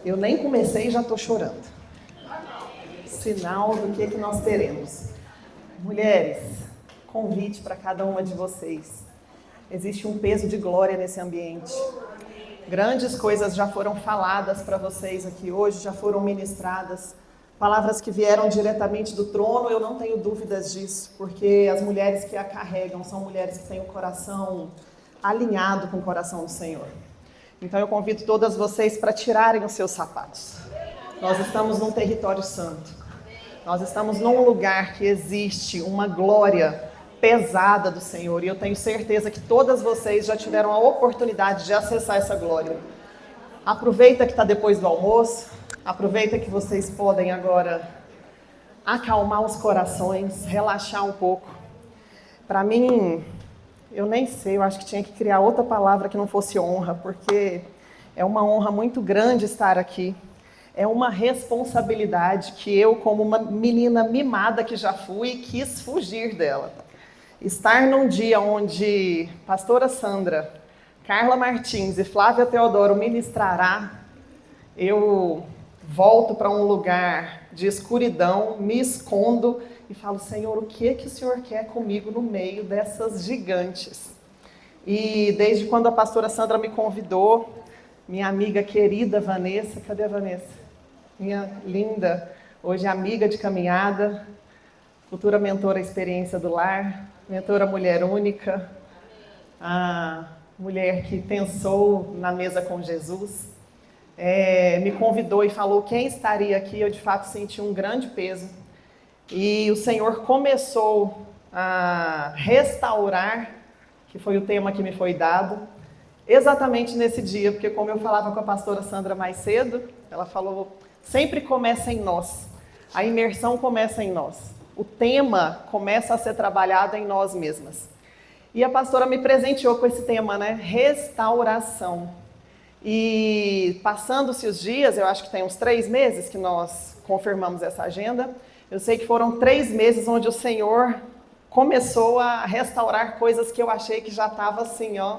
Eu nem comecei e já estou chorando. Sinal do que nós teremos. Mulheres, convite para cada uma de vocês. Existe um peso de glória nesse ambiente. Grandes coisas já foram faladas para vocês aqui hoje, já foram ministradas. Palavras que vieram diretamente do trono, eu não tenho dúvidas disso, porque as mulheres que a carregam são mulheres que têm o coração alinhado com o coração do Senhor. Então eu convido todas vocês para tirarem os seus sapatos. Nós estamos num território santo. Nós estamos num lugar que existe uma glória pesada do Senhor. E eu tenho certeza que todas vocês já tiveram a oportunidade de acessar essa glória. Aproveita que está depois do almoço. Aproveita que vocês podem agora acalmar os corações, relaxar um pouco. Para mim, eu nem sei, eu acho que tinha que criar outra palavra que não fosse honra, porque é uma honra muito grande estar aqui. É uma responsabilidade que eu, como uma menina mimada que já fui, quis fugir dela. Estar num dia onde pastora Sandra, Carla Martins e Flávia Teodoro ministrará, eu volto para um lugar de escuridão, me escondo e falo, Senhor, o que o Senhor quer comigo no meio dessas gigantes? E desde quando a pastora Sandra me convidou, minha amiga querida Vanessa, cadê a Vanessa? Minha linda, hoje amiga de caminhada, futura mentora Experiência do Lar, mentora Mulher Única, a mulher que pensou na mesa com Jesus, me convidou e falou quem estaria aqui. Eu de fato senti um grande peso e o Senhor começou a restaurar, que foi o tema que me foi dado, exatamente nesse dia, porque como eu falava com a pastora Sandra mais cedo, ela falou, sempre começa em nós, a imersão começa em nós, o tema começa a ser trabalhado em nós mesmas. E a pastora me presenteou com esse tema, né? Restauração. E passando-se os dias, eu acho que tem uns 3 meses que nós confirmamos essa agenda, eu sei que foram 3 meses onde o Senhor começou a restaurar coisas que eu achei que já estavam assim, ó,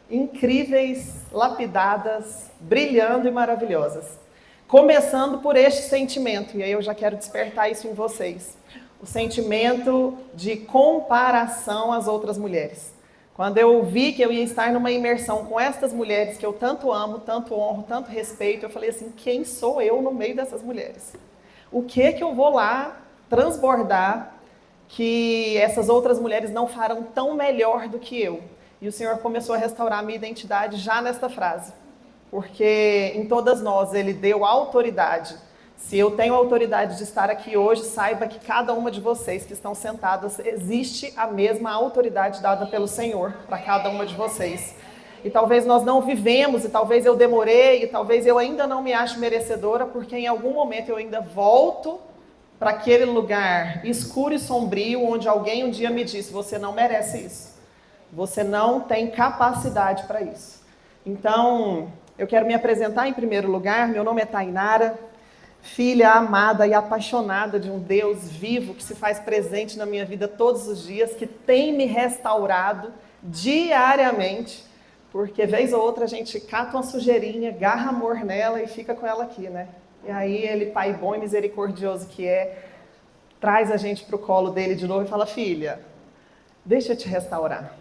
incríveis, lapidadas, brilhando e maravilhosas. Começando por este sentimento, e aí eu já quero despertar isso em vocês, o sentimento de comparação às outras mulheres. Quando eu vi que eu ia estar numa imersão com estas mulheres que eu tanto amo, tanto honro, tanto respeito, eu falei assim, quem sou eu no meio dessas mulheres? O que eu vou lá transbordar que essas outras mulheres não farão tão melhor do que eu? E o Senhor começou a restaurar a minha identidade já nesta frase. Porque em todas nós Ele deu autoridade. Se eu tenho autoridade de estar aqui hoje, saiba que cada uma de vocês que estão sentadas, existe a mesma autoridade dada pelo Senhor para cada uma de vocês. E talvez nós não vivemos, e talvez eu demorei, e talvez eu ainda não me ache merecedora, porque em algum momento eu ainda volto para aquele lugar escuro e sombrio, onde alguém um dia me disse, você não merece isso. Você não tem capacidade para isso. Então, eu quero me apresentar em primeiro lugar. Meu nome é Tainara, filha amada e apaixonada de um Deus vivo que se faz presente na minha vida todos os dias, que tem me restaurado diariamente, porque vez ou outra a gente cata uma sujeirinha, garra amor nela e fica com ela aqui, né? E aí Ele, Pai bom e misericordioso que é, traz a gente para o colo dele de novo e fala, filha, deixa eu te restaurar,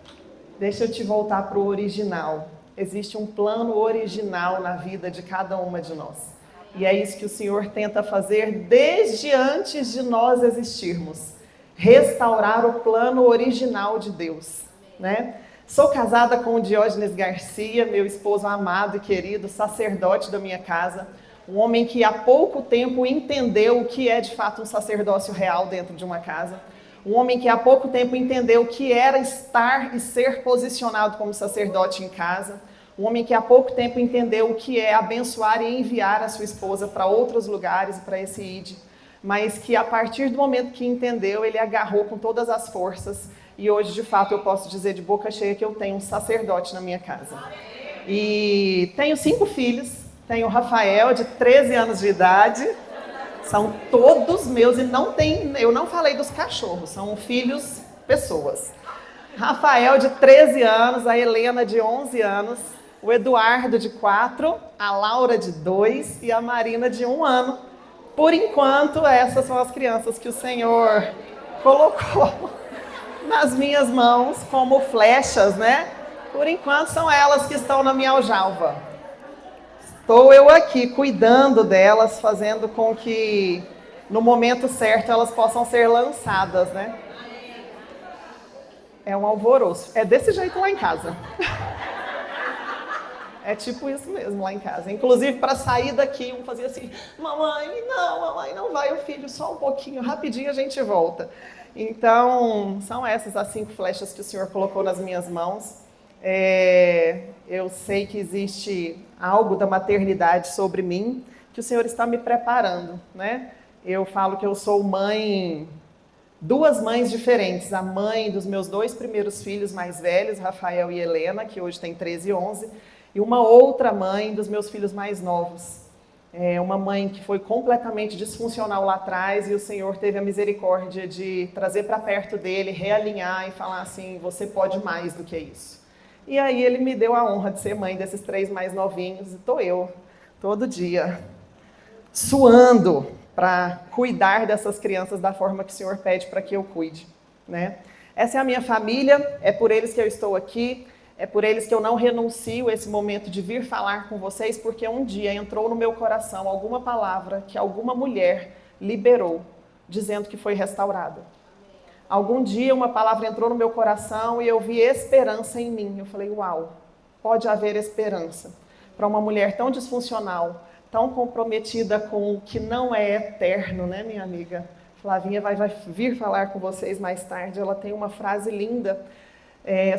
deixa eu te voltar para o original. Existe um plano original na vida de cada uma de nós. E é isso que o Senhor tenta fazer desde antes de nós existirmos. Restaurar o plano original de Deus, né? Sou casada com o Diógenes Garcia, meu esposo amado e querido, sacerdote da minha casa. Um homem que há pouco tempo entendeu o que é de fato um sacerdócio real dentro de uma casa. Um homem que há pouco tempo entendeu o que era estar e ser posicionado como sacerdote em casa. Um homem que há pouco tempo entendeu o que é abençoar e enviar a sua esposa para outros lugares e para esse ID. Mas que a partir do momento que entendeu, ele agarrou com todas as forças. E hoje, de fato, eu posso dizer de boca cheia que eu tenho um sacerdote na minha casa. E tenho 5 filhos. Tenho o Rafael, de 13 anos de idade. São todos meus e eu não falei dos cachorros, são filhos, pessoas. Rafael, de 13 anos, a Helena, de 11 anos. o Eduardo de 4, a Laura de 2 e a Marina de 1 ano. Por enquanto, essas são as crianças que o Senhor colocou nas minhas mãos como flechas, né? Por enquanto são elas que estão na minha aljava. Estou eu aqui cuidando delas, fazendo com que no momento certo elas possam ser lançadas, né? É um alvoroço. É desse jeito lá em casa. É tipo isso mesmo lá em casa. Inclusive, para sair daqui, um fazia assim: mamãe, não vai, o filho, só um pouquinho, rapidinho a gente volta. Então, são essas as 5 flechas que o Senhor colocou nas minhas mãos. Eu sei que existe algo da maternidade sobre mim, que o Senhor está me preparando, né? Eu falo que eu sou mãe, 2 mães diferentes. A mãe dos meus 2 primeiros filhos mais velhos, Rafael e Helena, que hoje tem 13 e 11, e uma outra mãe dos meus filhos mais novos. Uma mãe que foi completamente disfuncional lá atrás e o Senhor teve a misericórdia de trazer para perto dele, realinhar e falar assim: você pode mais do que isso. E aí ele me deu a honra de ser mãe desses 3 mais novinhos, e estou eu, todo dia, suando para cuidar dessas crianças da forma que o Senhor pede para que eu cuide, né? Essa é a minha família, é por eles que eu estou aqui, é por eles que eu não renuncio esse momento de vir falar com vocês, porque um dia entrou no meu coração alguma palavra que alguma mulher liberou, dizendo que foi restaurada. Algum dia uma palavra entrou no meu coração e eu vi esperança em mim. Eu falei: uau, pode haver esperança para uma mulher tão disfuncional, tão comprometida com o que não é eterno, né, minha amiga? Flavinha vai vir falar com vocês mais tarde. Ela tem uma frase linda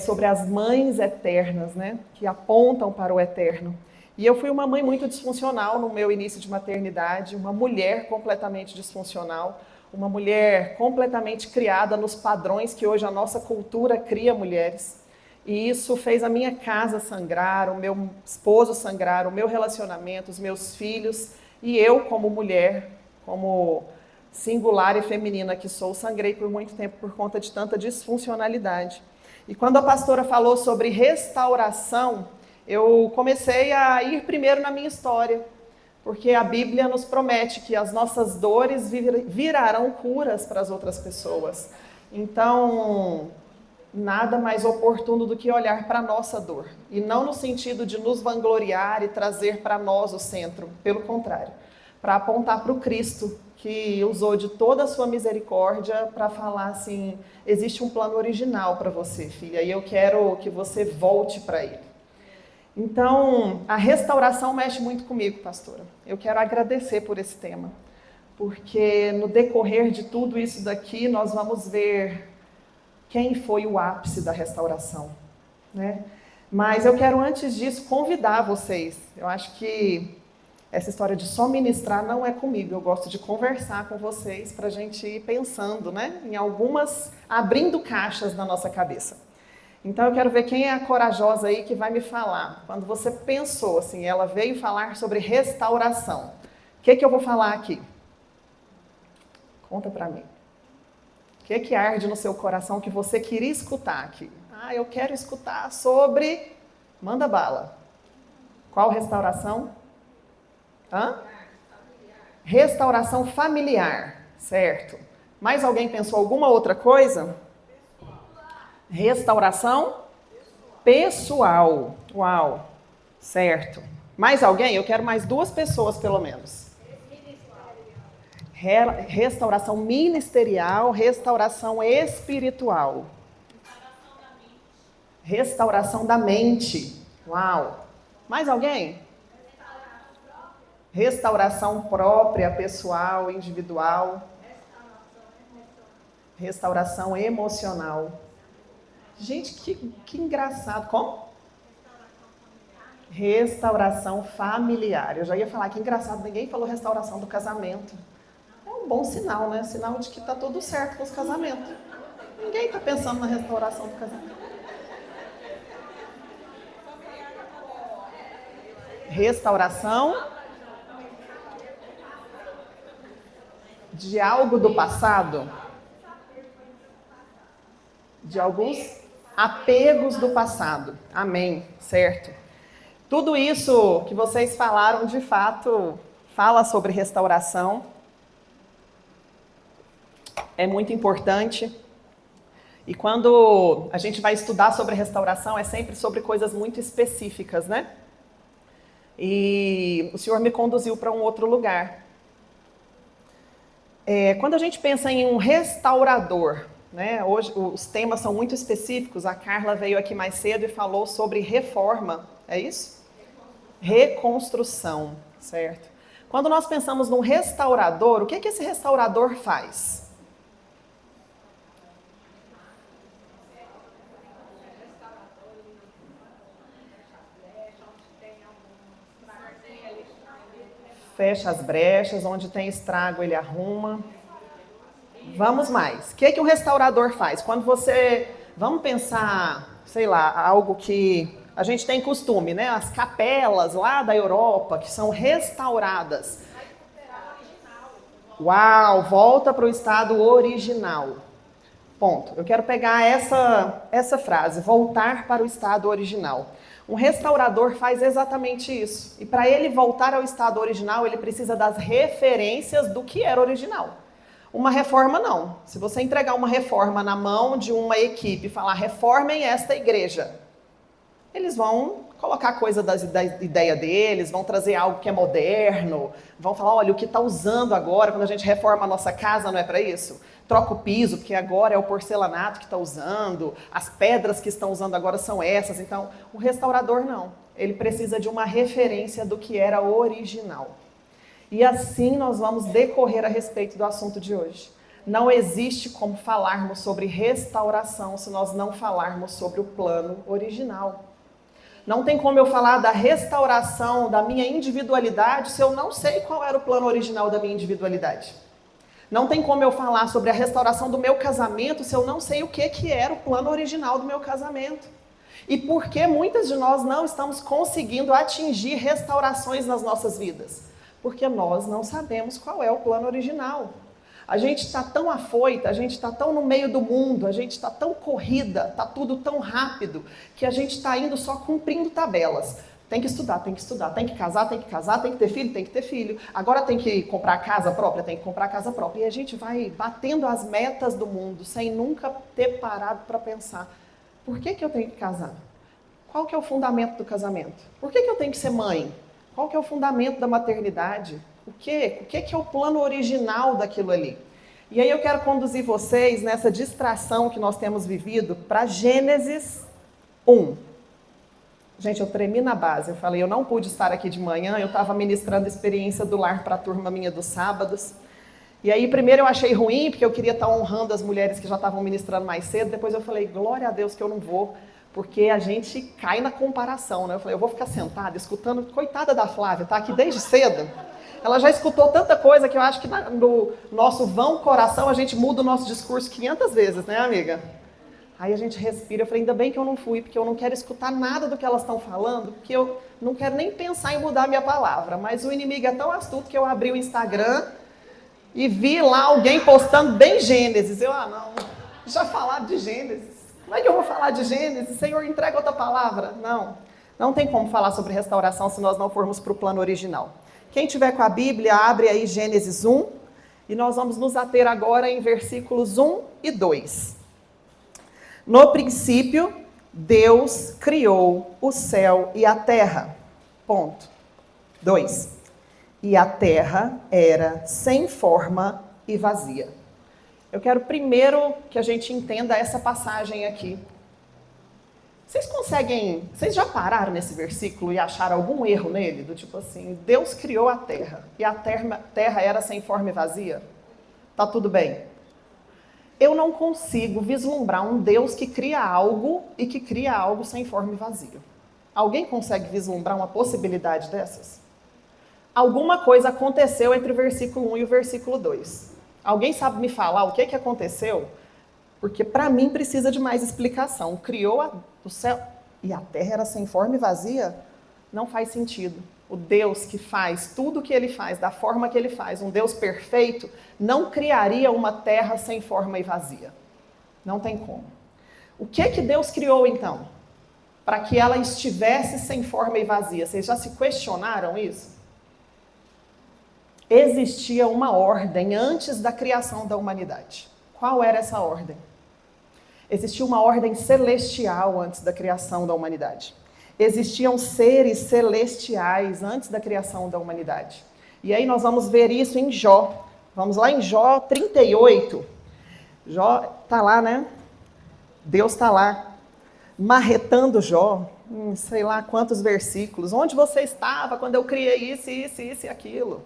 sobre as mães eternas, né, que apontam para o eterno. E eu fui uma mãe muito disfuncional no meu início de maternidade, uma mulher completamente disfuncional, uma mulher completamente criada nos padrões que hoje a nossa cultura cria mulheres. E isso fez a minha casa sangrar, o meu esposo sangrar, o meu relacionamento, os meus filhos. E eu, como mulher, como singular e feminina que sou, sangrei por muito tempo por conta de tanta disfuncionalidade. E quando a pastora falou sobre restauração, eu comecei a ir primeiro na minha história, porque a Bíblia nos promete que as nossas dores virarão curas para as outras pessoas. Então, nada mais oportuno do que olhar para a nossa dor, e não no sentido de nos vangloriar e trazer para nós o centro, pelo contrário, para apontar para o Cristo, que usou de toda a sua misericórdia para falar assim: existe um plano original para você, filha, e eu quero que você volte para ele. Então, a restauração mexe muito comigo, pastora. Eu quero agradecer por esse tema, porque no decorrer de tudo isso daqui, nós vamos ver quem foi o ápice da restauração, né? Mas eu quero, antes disso, convidar vocês. Eu acho que essa história de só ministrar não é comigo. Eu gosto de conversar com vocês para a gente ir pensando, né, em algumas, abrindo caixas na nossa cabeça. Então eu quero ver quem é a corajosa aí que vai me falar. Quando você pensou assim, ela veio falar sobre restauração. O que eu vou falar aqui? Conta para mim. O que arde no seu coração que você queria escutar aqui? Ah, eu quero escutar sobre... Manda bala. Qual restauração? Restauração familiar, certo. Mais alguém pensou alguma outra coisa? Restauração pessoal. Uau, certo. Mais alguém? Eu quero mais 2 pessoas, pelo menos. Restauração ministerial, restauração espiritual. Restauração da mente. Uau. Mais alguém? Restauração própria, pessoal, individual. Restauração emocional. Gente, que engraçado. Como? Restauração familiar. Eu já ia falar que engraçado, ninguém falou restauração do casamento. É um bom sinal, né? Sinal de que está tudo certo com os casamentos. Ninguém está pensando na restauração do casamento. Restauração de algo do passado. De alguns apegos do passado. Amém, certo? Tudo isso que vocês falaram, de fato, fala sobre restauração. É muito importante. E quando a gente vai estudar sobre restauração, é sempre sobre coisas muito específicas, né? E o Senhor me conduziu para um outro lugar. Quando a gente pensa em um restaurador, né? Hoje os temas são muito específicos. A Carla veio aqui mais cedo e falou sobre reforma, é isso? Reconstrução, certo? Quando nós pensamos num restaurador, o que esse restaurador faz? Fecha as brechas, onde tem estrago ele arruma. Vamos mais. O que um restaurador faz? Quando você... Vamos pensar, sei lá, algo que a gente tem costume, né? As capelas lá da Europa, que são restauradas. Uau, volta para o estado original. Ponto. Eu quero pegar essa frase, voltar para o estado original. Um restaurador faz exatamente isso. E para ele voltar ao estado original, ele precisa das referências do que era original. Uma reforma não. Se você entregar uma reforma na mão de uma equipe e falar, reformem esta igreja, eles vão colocar coisa da ideia deles, vão trazer algo que é moderno, vão falar, olha, o que está usando agora, quando a gente reforma a nossa casa, não é para isso? Troca o piso, porque agora é o porcelanato que está usando, as pedras que estão usando agora são essas. Então, o restaurador não. Ele precisa de uma referência do que era original. E assim nós vamos decorrer a respeito do assunto de hoje. Não existe como falarmos sobre restauração se nós não falarmos sobre o plano original. Não tem como eu falar da restauração da minha individualidade se eu não sei qual era o plano original da minha individualidade. Não tem como eu falar sobre a restauração do meu casamento se eu não sei o que era o plano original do meu casamento. E por que muitas de nós não estamos conseguindo atingir restaurações nas nossas vidas? Porque nós não sabemos qual é o plano original. A gente está tão afoita, a gente está tão no meio do mundo, a gente está tão corrida, está tudo tão rápido, que a gente está indo só cumprindo tabelas. Tem que estudar, tem que casar, tem que ter filho, tem que ter filho. Agora tem que comprar casa própria, tem que comprar casa própria. E a gente vai batendo as metas do mundo, sem nunca ter parado para pensar. Por que eu tenho que casar? Qual que é o fundamento do casamento? Por que eu tenho que ser mãe? Qual que é o fundamento da maternidade? O que é o plano original daquilo ali? E aí eu quero conduzir vocês nessa distração que nós temos vivido para Gênesis 1. Gente, eu tremi na base. Eu falei, eu não pude estar aqui de manhã, eu estava ministrando a experiência do lar para a turma minha dos sábados. E aí, primeiro eu achei ruim, porque eu queria estar honrando as mulheres que já estavam ministrando mais cedo. Depois eu falei, glória a Deus que eu não vou, porque a gente cai na comparação, né? Eu falei, eu vou ficar sentada, escutando, coitada da Flávia, tá aqui desde cedo. Ela já escutou tanta coisa que eu acho que no nosso vão coração a gente muda o nosso discurso 500 vezes, né, amiga? Aí a gente respira, eu falei, ainda bem que eu não fui, porque eu não quero escutar nada do que elas estão falando, porque eu não quero nem pensar em mudar a minha palavra. Mas o inimigo é tão astuto que eu abri o Instagram e vi lá alguém postando bem Gênesis. Eu, não, já falaram de Gênesis. Como é que eu vou falar de Gênesis? Senhor, entrega outra palavra. Não tem como falar sobre restauração se nós não formos para o plano original. Quem tiver com a Bíblia, abre aí Gênesis 1, e nós vamos nos ater agora em versículos 1 e 2. No princípio, Deus criou o céu e a terra. Ponto. 2. E a terra era sem forma e vazia. Eu quero primeiro que a gente entenda essa passagem aqui. Vocês já pararam nesse versículo e acharam algum erro nele? Do tipo assim, Deus criou a terra e a terra era sem forma e vazia? Tá tudo bem? Eu não consigo vislumbrar um Deus que cria algo e que cria algo sem forma e vazio. Alguém consegue vislumbrar uma possibilidade dessas? Alguma coisa aconteceu entre o versículo 1 e o versículo 2. Alguém sabe me falar o que aconteceu? Porque para mim precisa de mais explicação. Criou o céu e a terra era sem forma e vazia? Não faz sentido. O Deus que faz tudo o que ele faz, da forma que ele faz, um Deus perfeito, não criaria uma terra sem forma e vazia. Não tem como. O que Deus criou então? para que ela estivesse sem forma e vazia. Vocês já se questionaram isso? Existia uma ordem antes da criação da humanidade. Qual era essa ordem? Existia uma ordem celestial antes da criação da humanidade. Existiam seres celestiais antes da criação da humanidade. E aí nós vamos ver isso em Jó. Vamos lá em Jó 38. Jó está lá, né? Deus está lá, marretando Jó, sei lá quantos versículos. Onde você estava quando eu criei isso, isso, isso e aquilo?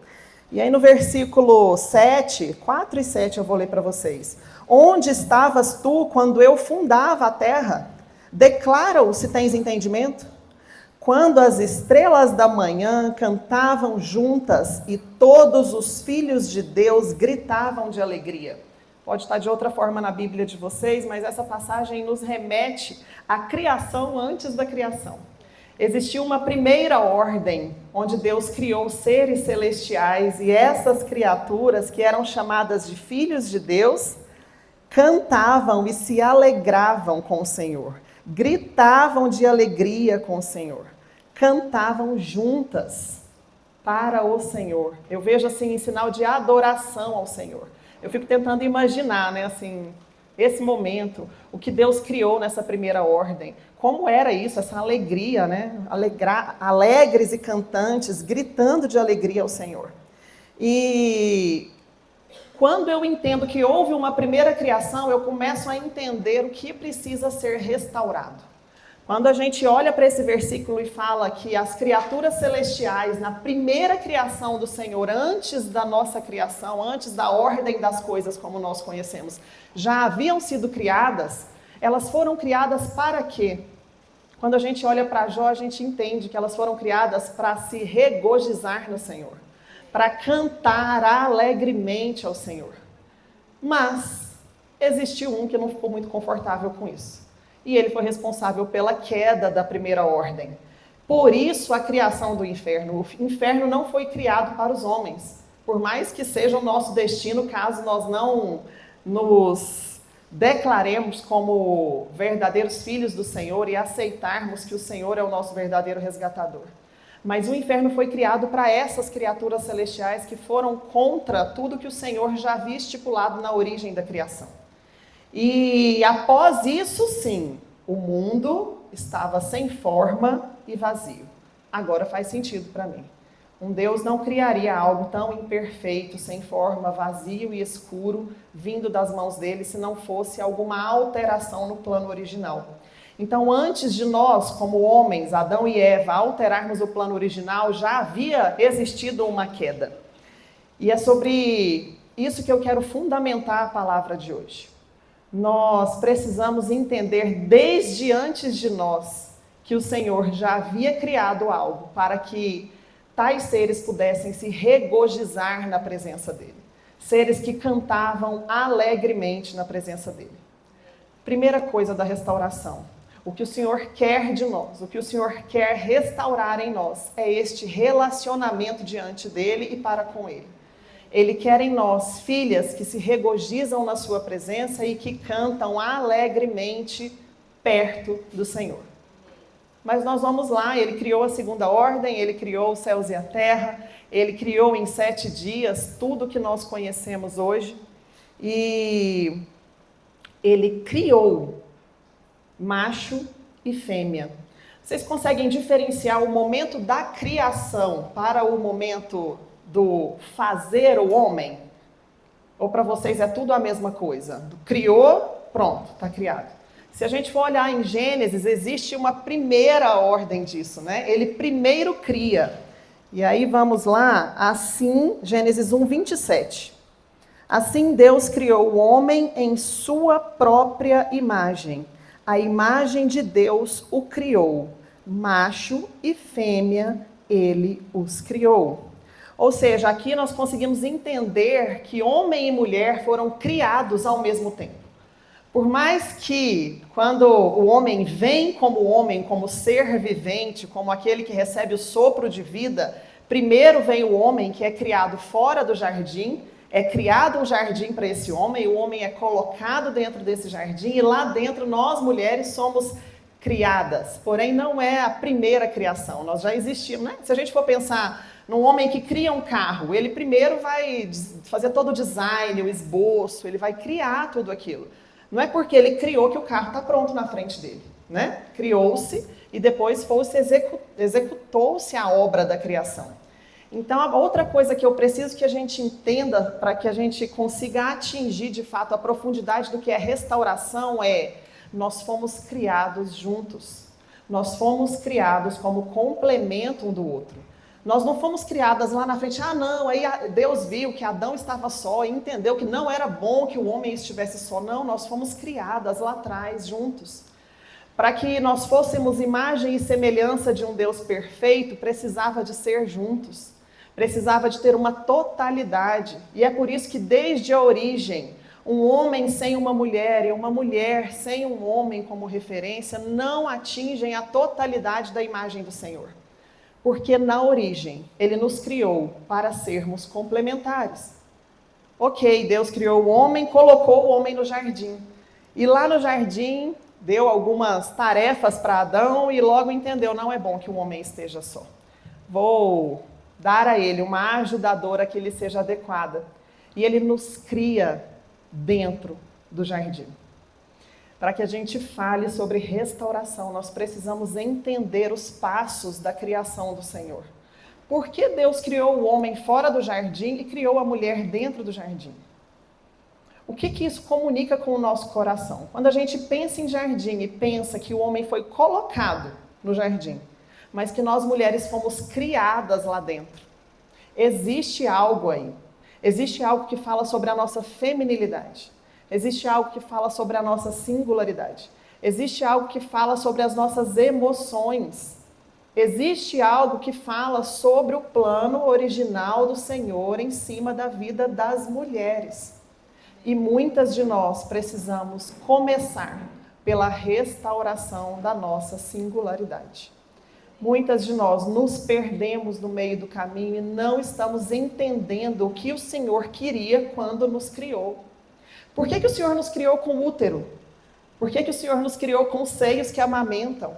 E aí no versículo 7, 4 e 7 eu vou ler para vocês. Onde estavas tu quando eu fundava a terra? Declara-o se tens entendimento. Quando as estrelas da manhã cantavam juntas e todos os filhos de Deus gritavam de alegria. Pode estar de outra forma na Bíblia de vocês, mas essa passagem nos remete à criação antes da criação. Existiu uma primeira ordem, onde Deus criou seres celestiais, e essas criaturas, que eram chamadas de filhos de Deus, cantavam e se alegravam com o Senhor, gritavam de alegria com o Senhor, cantavam juntas para o Senhor. Eu vejo assim, em sinal de adoração ao Senhor. Eu fico tentando imaginar, né, assim, esse momento, o que Deus criou nessa primeira ordem. Como era isso, essa alegria, né? Alegres e cantantes, gritando de alegria ao Senhor. E quando eu entendo que houve uma primeira criação, eu começo a entender o que precisa ser restaurado. Quando a gente olha para esse versículo e fala que as criaturas celestiais, na primeira criação do Senhor, antes da nossa criação, antes da ordem das coisas como nós conhecemos, já haviam sido criadas, elas foram criadas para quê? Quando a gente olha para Jó, a gente entende que elas foram criadas para se regozijar no Senhor, para cantar alegremente ao Senhor. Mas existiu um que não ficou muito confortável com isso. E ele foi responsável pela queda da primeira ordem. Por isso a criação do inferno. O inferno não foi criado para os homens. Por mais que seja o nosso destino, caso nós não nos declaremos como verdadeiros filhos do Senhor e aceitarmos que o Senhor é o nosso verdadeiro resgatador. Mas o inferno foi criado para essas criaturas celestiais que foram contra tudo que o Senhor já havia estipulado na origem da criação. E após isso, sim, o mundo estava sem forma e vazio. Agora faz sentido para mim. Um Deus não criaria algo tão imperfeito, sem forma, vazio e escuro, vindo das mãos dele, se não fosse alguma alteração no plano original. Então, antes de nós, como homens, Adão e Eva, alterarmos o plano original, já havia existido uma queda. E é sobre isso que eu quero fundamentar a palavra de hoje. Nós precisamos entender desde antes de nós que o Senhor já havia criado algo para que tais seres pudessem se regozijar na presença dele. Seres que cantavam alegremente na presença dele. Primeira coisa da restauração. O que o Senhor quer de nós, o que o Senhor quer restaurar em nós é este relacionamento diante dele e para com ele. Ele quer em nós filhas que se regozijam na sua presença e que cantam alegremente perto do Senhor. Mas nós vamos lá, ele criou a segunda ordem, ele criou os céus e a terra, ele criou em 7 dias tudo que nós conhecemos hoje. E ele criou macho e fêmea. Vocês conseguem diferenciar o momento da criação para o momento do fazer o homem? Ou para vocês é tudo a mesma coisa? Criou, pronto, está criado. Se a gente for olhar em Gênesis, existe uma primeira ordem disso, né? Ele primeiro cria. E aí vamos lá, assim, Gênesis 1, 27. Assim Deus criou o homem em sua própria imagem. A imagem de Deus o criou. Macho e fêmea, ele os criou. Ou seja, aqui nós conseguimos entender que homem e mulher foram criados ao mesmo tempo. Por mais que, quando o homem vem como homem, como ser vivente, como aquele que recebe o sopro de vida, primeiro vem o homem que é criado fora do jardim, é criado um jardim para esse homem, e o homem é colocado dentro desse jardim, e lá dentro nós, mulheres, somos criadas, porém não é a primeira criação, nós já existimos, né? Se a gente for pensar num homem que cria um carro, ele primeiro vai fazer todo o design, o esboço, ele vai criar tudo aquilo. Não é porque ele criou que o carro está pronto na frente dele, né? Criou-se e depois executou-se a obra da criação. Então, a outra coisa que eu preciso que a gente entenda para que a gente consiga atingir de fato a profundidade do que é restauração é: nós fomos criados juntos. Nós fomos criados como complemento um do outro. Nós não fomos criadas lá na frente, não, aí Deus viu que Adão estava só e entendeu que não era bom que o homem estivesse só. Não, nós fomos criadas lá atrás, juntos. Para que nós fôssemos imagem e semelhança de um Deus perfeito, precisava de ser juntos. Precisava de ter uma totalidade. E é por isso que desde a origem, um homem sem uma mulher e uma mulher sem um homem como referência não atingem a totalidade da imagem do Senhor. Porque na origem, Ele nos criou para sermos complementares. Ok, Deus criou o homem, colocou o homem no jardim. E lá no jardim, deu algumas tarefas para Adão e logo entendeu, não é bom que o homem esteja só. Vou dar a ele uma ajudadora que lhe seja adequada. E Ele nos cria dentro do jardim. Para que a gente fale sobre restauração, nós precisamos entender os passos da criação do Senhor. Por que Deus criou o homem fora do jardim e criou a mulher dentro do jardim? O que isso comunica com o nosso coração? Quando a gente pensa em jardim e pensa que o homem foi colocado no jardim, mas que nós mulheres fomos criadas lá dentro, existe algo aí. Existe algo que fala sobre a nossa feminilidade. Existe algo que fala sobre a nossa singularidade. Existe algo que fala sobre as nossas emoções. Existe algo que fala sobre o plano original do Senhor em cima da vida das mulheres. E muitas de nós precisamos começar pela restauração da nossa singularidade. Muitas de nós nos perdemos no meio do caminho e não estamos entendendo o que o Senhor queria quando nos criou. Por que o Senhor nos criou com útero? Por que o Senhor nos criou com seios que amamentam?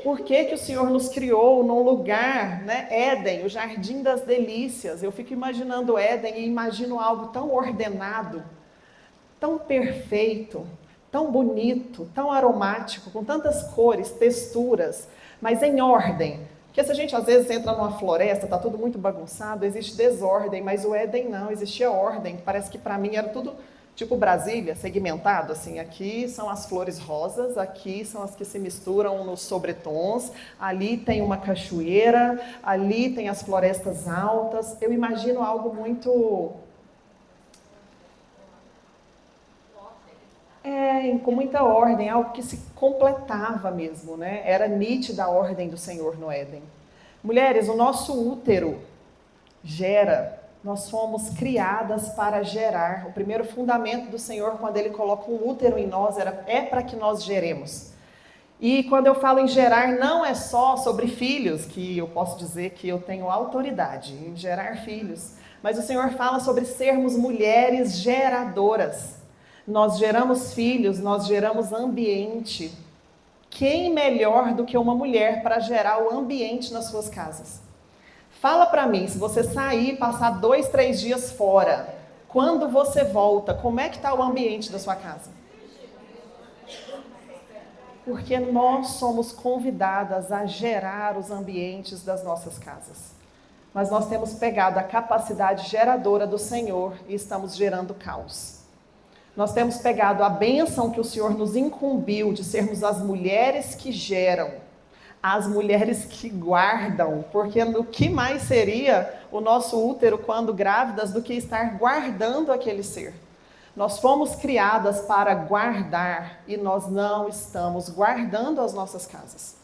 Por que o Senhor nos criou num lugar, né, Éden, o jardim das delícias? Eu fico imaginando Éden e imagino algo tão ordenado, tão perfeito, tão bonito, tão aromático, com tantas cores, texturas, mas em ordem. Porque se a gente às vezes entra numa floresta, está tudo muito bagunçado, existe desordem, mas o Éden não, existia ordem. Parece que para mim era tudo tipo Brasília, segmentado, assim, aqui são as flores rosas, aqui são as que se misturam nos sobretons, ali tem uma cachoeira, ali tem as florestas altas. Eu imagino algo muito... com muita ordem, algo que se completava mesmo, né? Era nítida a ordem do Senhor no Éden. Mulheres, o nosso útero gera, nós fomos criadas para gerar. O primeiro fundamento do Senhor, quando Ele coloca um útero em nós, é para que nós geremos. E quando eu falo em gerar, não é só sobre filhos, que eu posso dizer que eu tenho autoridade em gerar filhos, mas o Senhor fala sobre sermos mulheres geradoras. Nós geramos filhos, nós geramos ambiente. Quem melhor do que uma mulher para gerar o ambiente nas suas casas? Fala para mim, se você sair e passar 2, 3 dias fora, quando você volta, como é que está o ambiente da sua casa? Porque nós somos convidadas a gerar os ambientes das nossas casas. Mas nós temos pegado a capacidade geradora do Senhor e estamos gerando caos. Nós temos pegado a bênção que o Senhor nos incumbiu de sermos as mulheres que geram, as mulheres que guardam, porque o que mais seria o nosso útero quando grávidas do que estar guardando aquele ser? Nós fomos criadas para guardar e nós não estamos guardando as nossas casas.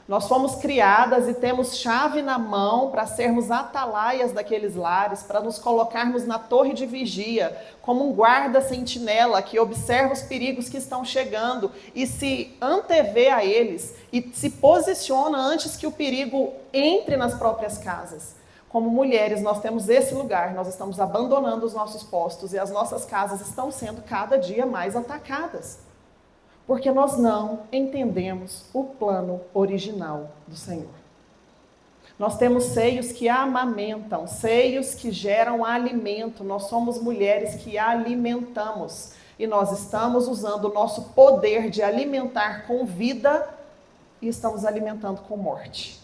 Nós fomos criadas e temos chave na mão para sermos atalaias daqueles lares, para nos colocarmos na torre de vigia, como um guarda-sentinela que observa os perigos que estão chegando e se antevê a eles e se posiciona antes que o perigo entre nas próprias casas. Como mulheres, nós temos esse lugar, nós estamos abandonando os nossos postos e as nossas casas estão sendo cada dia mais atacadas. Porque nós não entendemos o plano original do Senhor. Nós temos seios que amamentam, seios que geram alimento. Nós somos mulheres que alimentamos. E nós estamos usando o nosso poder de alimentar com vida e estamos alimentando com morte.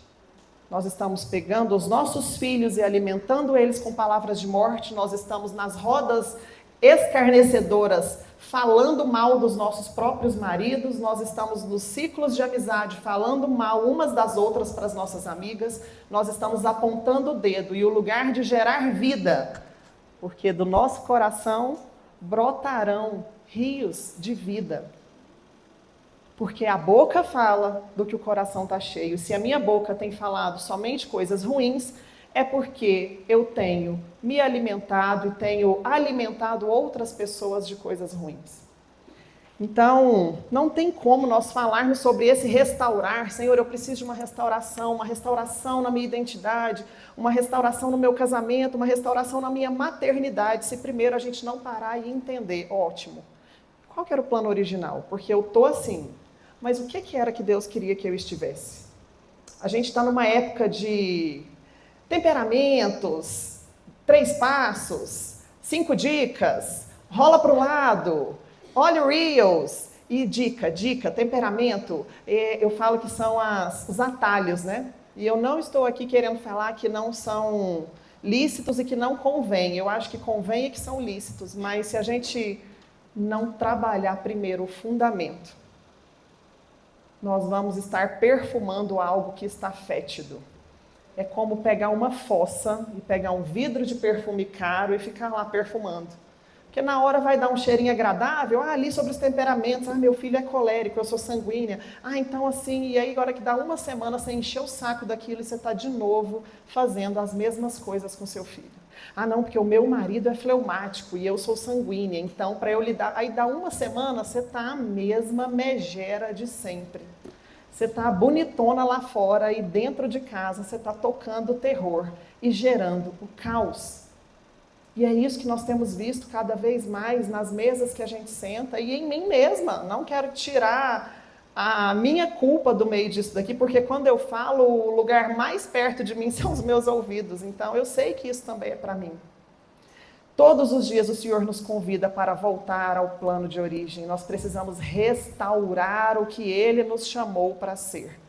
Nós estamos pegando os nossos filhos e alimentando eles com palavras de morte. Nós estamos nas rodas escarnecedoras falando mal dos nossos próprios maridos. Nós estamos nos ciclos de amizade falando mal umas das outras para as nossas amigas. Nós estamos apontando o dedo e o lugar de gerar vida, porque do nosso coração brotarão rios de vida. Porque a boca fala do que o coração está cheio. Se a minha boca tem falado somente coisas ruins, é porque eu tenho me alimentado e tenho alimentado outras pessoas de coisas ruins. Então, não tem como nós falarmos sobre esse restaurar. Senhor, eu preciso de uma restauração na minha identidade, uma restauração no meu casamento, uma restauração na minha maternidade, se primeiro a gente não parar e entender. Ótimo. Qual que era o plano original? Porque eu estou assim, mas o que era que Deus queria que eu estivesse? A gente está numa época de temperamentos, 3 passos, 5 dicas, rola para o lado, olha o Reels, e dica, temperamento, eu falo que são os atalhos, né? E eu não estou aqui querendo falar que não são lícitos e que não convém. Eu acho que convém e que são lícitos, mas se a gente não trabalhar primeiro o fundamento, nós vamos estar perfumando algo que está fétido. É como pegar uma fossa e pegar um vidro de perfume caro e ficar lá perfumando. Porque na hora vai dar um cheirinho agradável, ali sobre os temperamentos, meu filho é colérico, eu sou sanguínea, então assim, e aí agora que dá uma semana você encheu o saco daquilo e você está de novo fazendo as mesmas coisas com seu filho. Não, porque o meu marido é fleumático e eu sou sanguínea, então para eu lidar, aí dá uma semana você está a mesma megera de sempre. Você está bonitona lá fora e dentro de casa você está tocando o terror e gerando o caos. E é isso que nós temos visto cada vez mais nas mesas que a gente senta e em mim mesma. Não quero tirar a minha culpa do meio disso daqui, porque quando eu falo, o lugar mais perto de mim são os meus ouvidos. Então eu sei que isso também é para mim. Todos os dias o Senhor nos convida para voltar ao plano de origem. Nós precisamos restaurar o que Ele nos chamou para ser.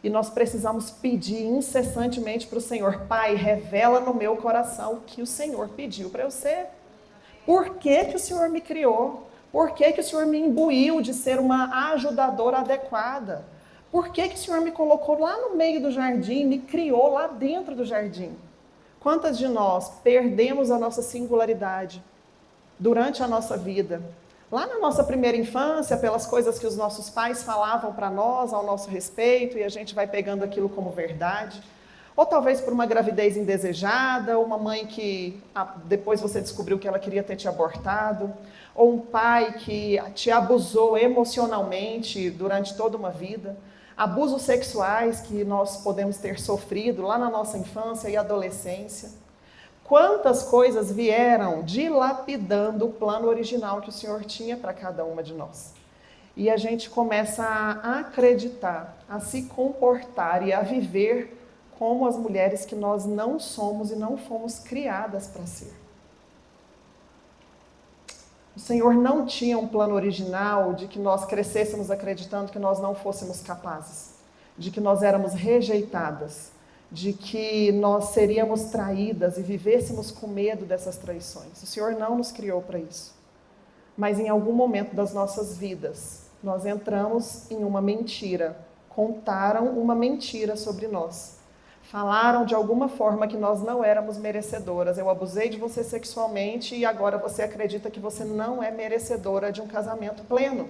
E nós precisamos pedir incessantemente para o Senhor: Pai, revela no meu coração o que o Senhor pediu para eu ser. Por que o Senhor me criou? Por que o Senhor me imbuiu de ser uma ajudadora adequada? Por que o Senhor me colocou lá no meio do jardim, me criou lá dentro do jardim? Quantas de nós perdemos a nossa singularidade durante a nossa vida? Lá na nossa primeira infância, pelas coisas que os nossos pais falavam para nós ao nosso respeito, e a gente vai pegando aquilo como verdade. Ou talvez por uma gravidez indesejada, uma mãe que depois você descobriu que ela queria ter te abortado, ou um pai que te abusou emocionalmente durante toda uma vida. Abusos sexuais que nós podemos ter sofrido lá na nossa infância e adolescência. Quantas coisas vieram dilapidando o plano original que o Senhor tinha para cada uma de nós. E a gente começa a acreditar, a se comportar e a viver como as mulheres que nós não somos e não fomos criadas para ser. O Senhor não tinha um plano original de que nós crescêssemos acreditando que nós não fôssemos capazes, de que nós éramos rejeitadas, de que nós seríamos traídas e vivêssemos com medo dessas traições. O Senhor não nos criou para isso. Mas em algum momento das nossas vidas, nós entramos em uma mentira, contaram uma mentira sobre nós. Falaram de alguma forma que nós não éramos merecedoras. Eu abusei de você sexualmente e agora você acredita que você não é merecedora de um casamento pleno.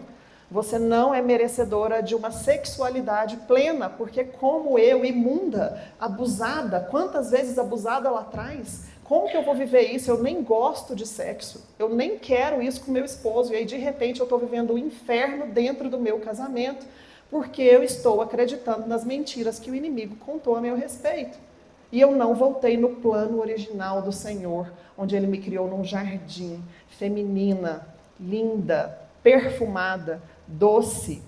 Você não é merecedora de uma sexualidade plena, porque como eu, imunda, abusada, quantas vezes abusada lá atrás, como que eu vou viver isso? Eu nem gosto de sexo, eu nem quero isso com meu esposo, e aí de repente eu estou vivendo o inferno dentro do meu casamento, porque eu estou acreditando nas mentiras que o inimigo contou a meu respeito. E eu não voltei no plano original do Senhor, onde Ele me criou num jardim, feminina, linda, perfumada, doce,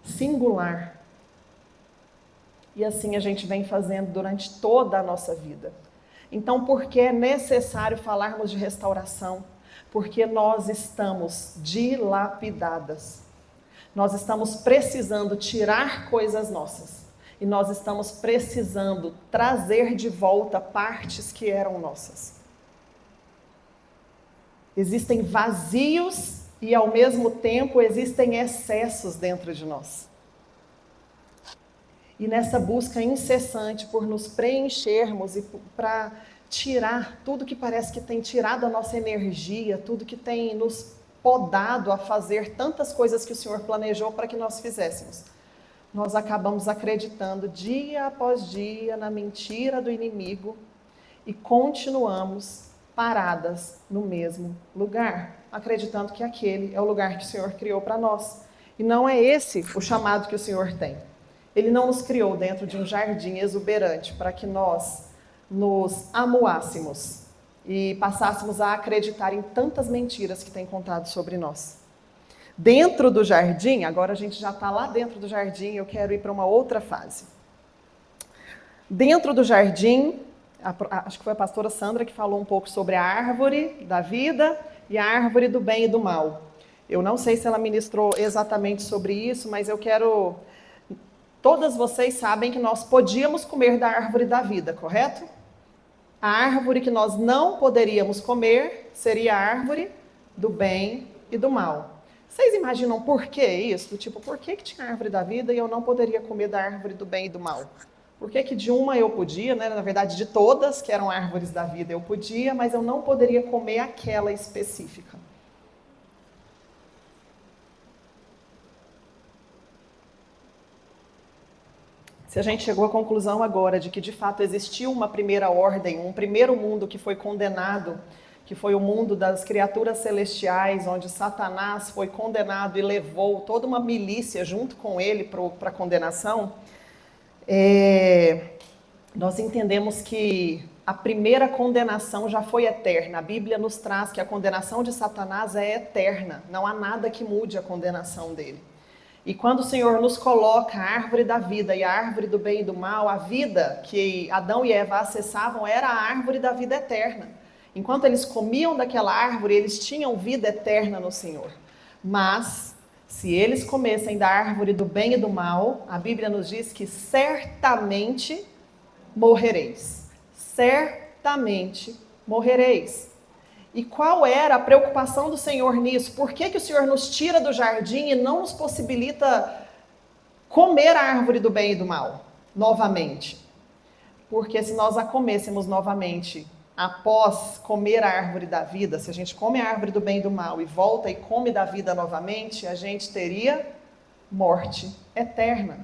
singular. E assim a gente vem fazendo durante toda a nossa vida. Então, por que é necessário falarmos de restauração? Porque nós estamos dilapidadas. Nós estamos precisando tirar coisas nossas. E nós estamos precisando trazer de volta partes que eram nossas. Existem vazios e, ao mesmo tempo, existem excessos dentro de nós. E nessa busca incessante por nos preenchermos e para tirar tudo que parece que tem tirado a nossa energia, tudo que tem nos podado a fazer tantas coisas que o Senhor planejou para que nós fizéssemos, nós acabamos acreditando dia após dia na mentira do inimigo e continuamos paradas no mesmo lugar, acreditando que aquele é o lugar que o Senhor criou para nós. E não é esse o chamado que o Senhor tem. Ele não nos criou dentro de um jardim exuberante para que nós nos amuássemos e passássemos a acreditar em tantas mentiras que tem contado sobre nós. Dentro do jardim, agora a gente já está lá dentro do jardim, eu quero ir para uma outra fase. Dentro do jardim, acho que foi a pastora Sandra que falou um pouco sobre a árvore da vida e a árvore do bem e do mal. Eu não sei se ela ministrou exatamente sobre isso, mas eu quero... Todas vocês sabem que nós podíamos comer da árvore da vida, correto? A árvore que nós não poderíamos comer seria a árvore do bem e do mal. Vocês imaginam por que isso? Tipo, por que tinha a árvore da vida e eu não poderia comer da árvore do bem e do mal? Por que de uma eu podia, né? Na verdade, de todas que eram árvores da vida eu podia, mas eu não poderia comer aquela específica? Se a gente chegou à conclusão agora de que de fato existiu uma primeira ordem, um primeiro mundo que foi condenado, que foi o mundo das criaturas celestiais, onde Satanás foi condenado e levou toda uma milícia junto com ele para a condenação, nós entendemos que a primeira condenação já foi eterna. A Bíblia nos traz que a condenação de Satanás é eterna, não há nada que mude a condenação dele. E quando o Senhor nos coloca a árvore da vida e a árvore do bem e do mal, a vida que Adão e Eva acessavam era a árvore da vida eterna. Enquanto eles comiam daquela árvore, eles tinham vida eterna no Senhor. Mas, se eles comessem da árvore do bem e do mal, a Bíblia nos diz que certamente morrereis. Certamente morrereis. E qual era a preocupação do Senhor nisso? Por que o Senhor nos tira do jardim e não nos possibilita comer a árvore do bem e do mal novamente? Porque se nós a comêssemos novamente após comer a árvore da vida, se a gente come a árvore do bem e do mal e volta e come da vida novamente, a gente teria morte eterna.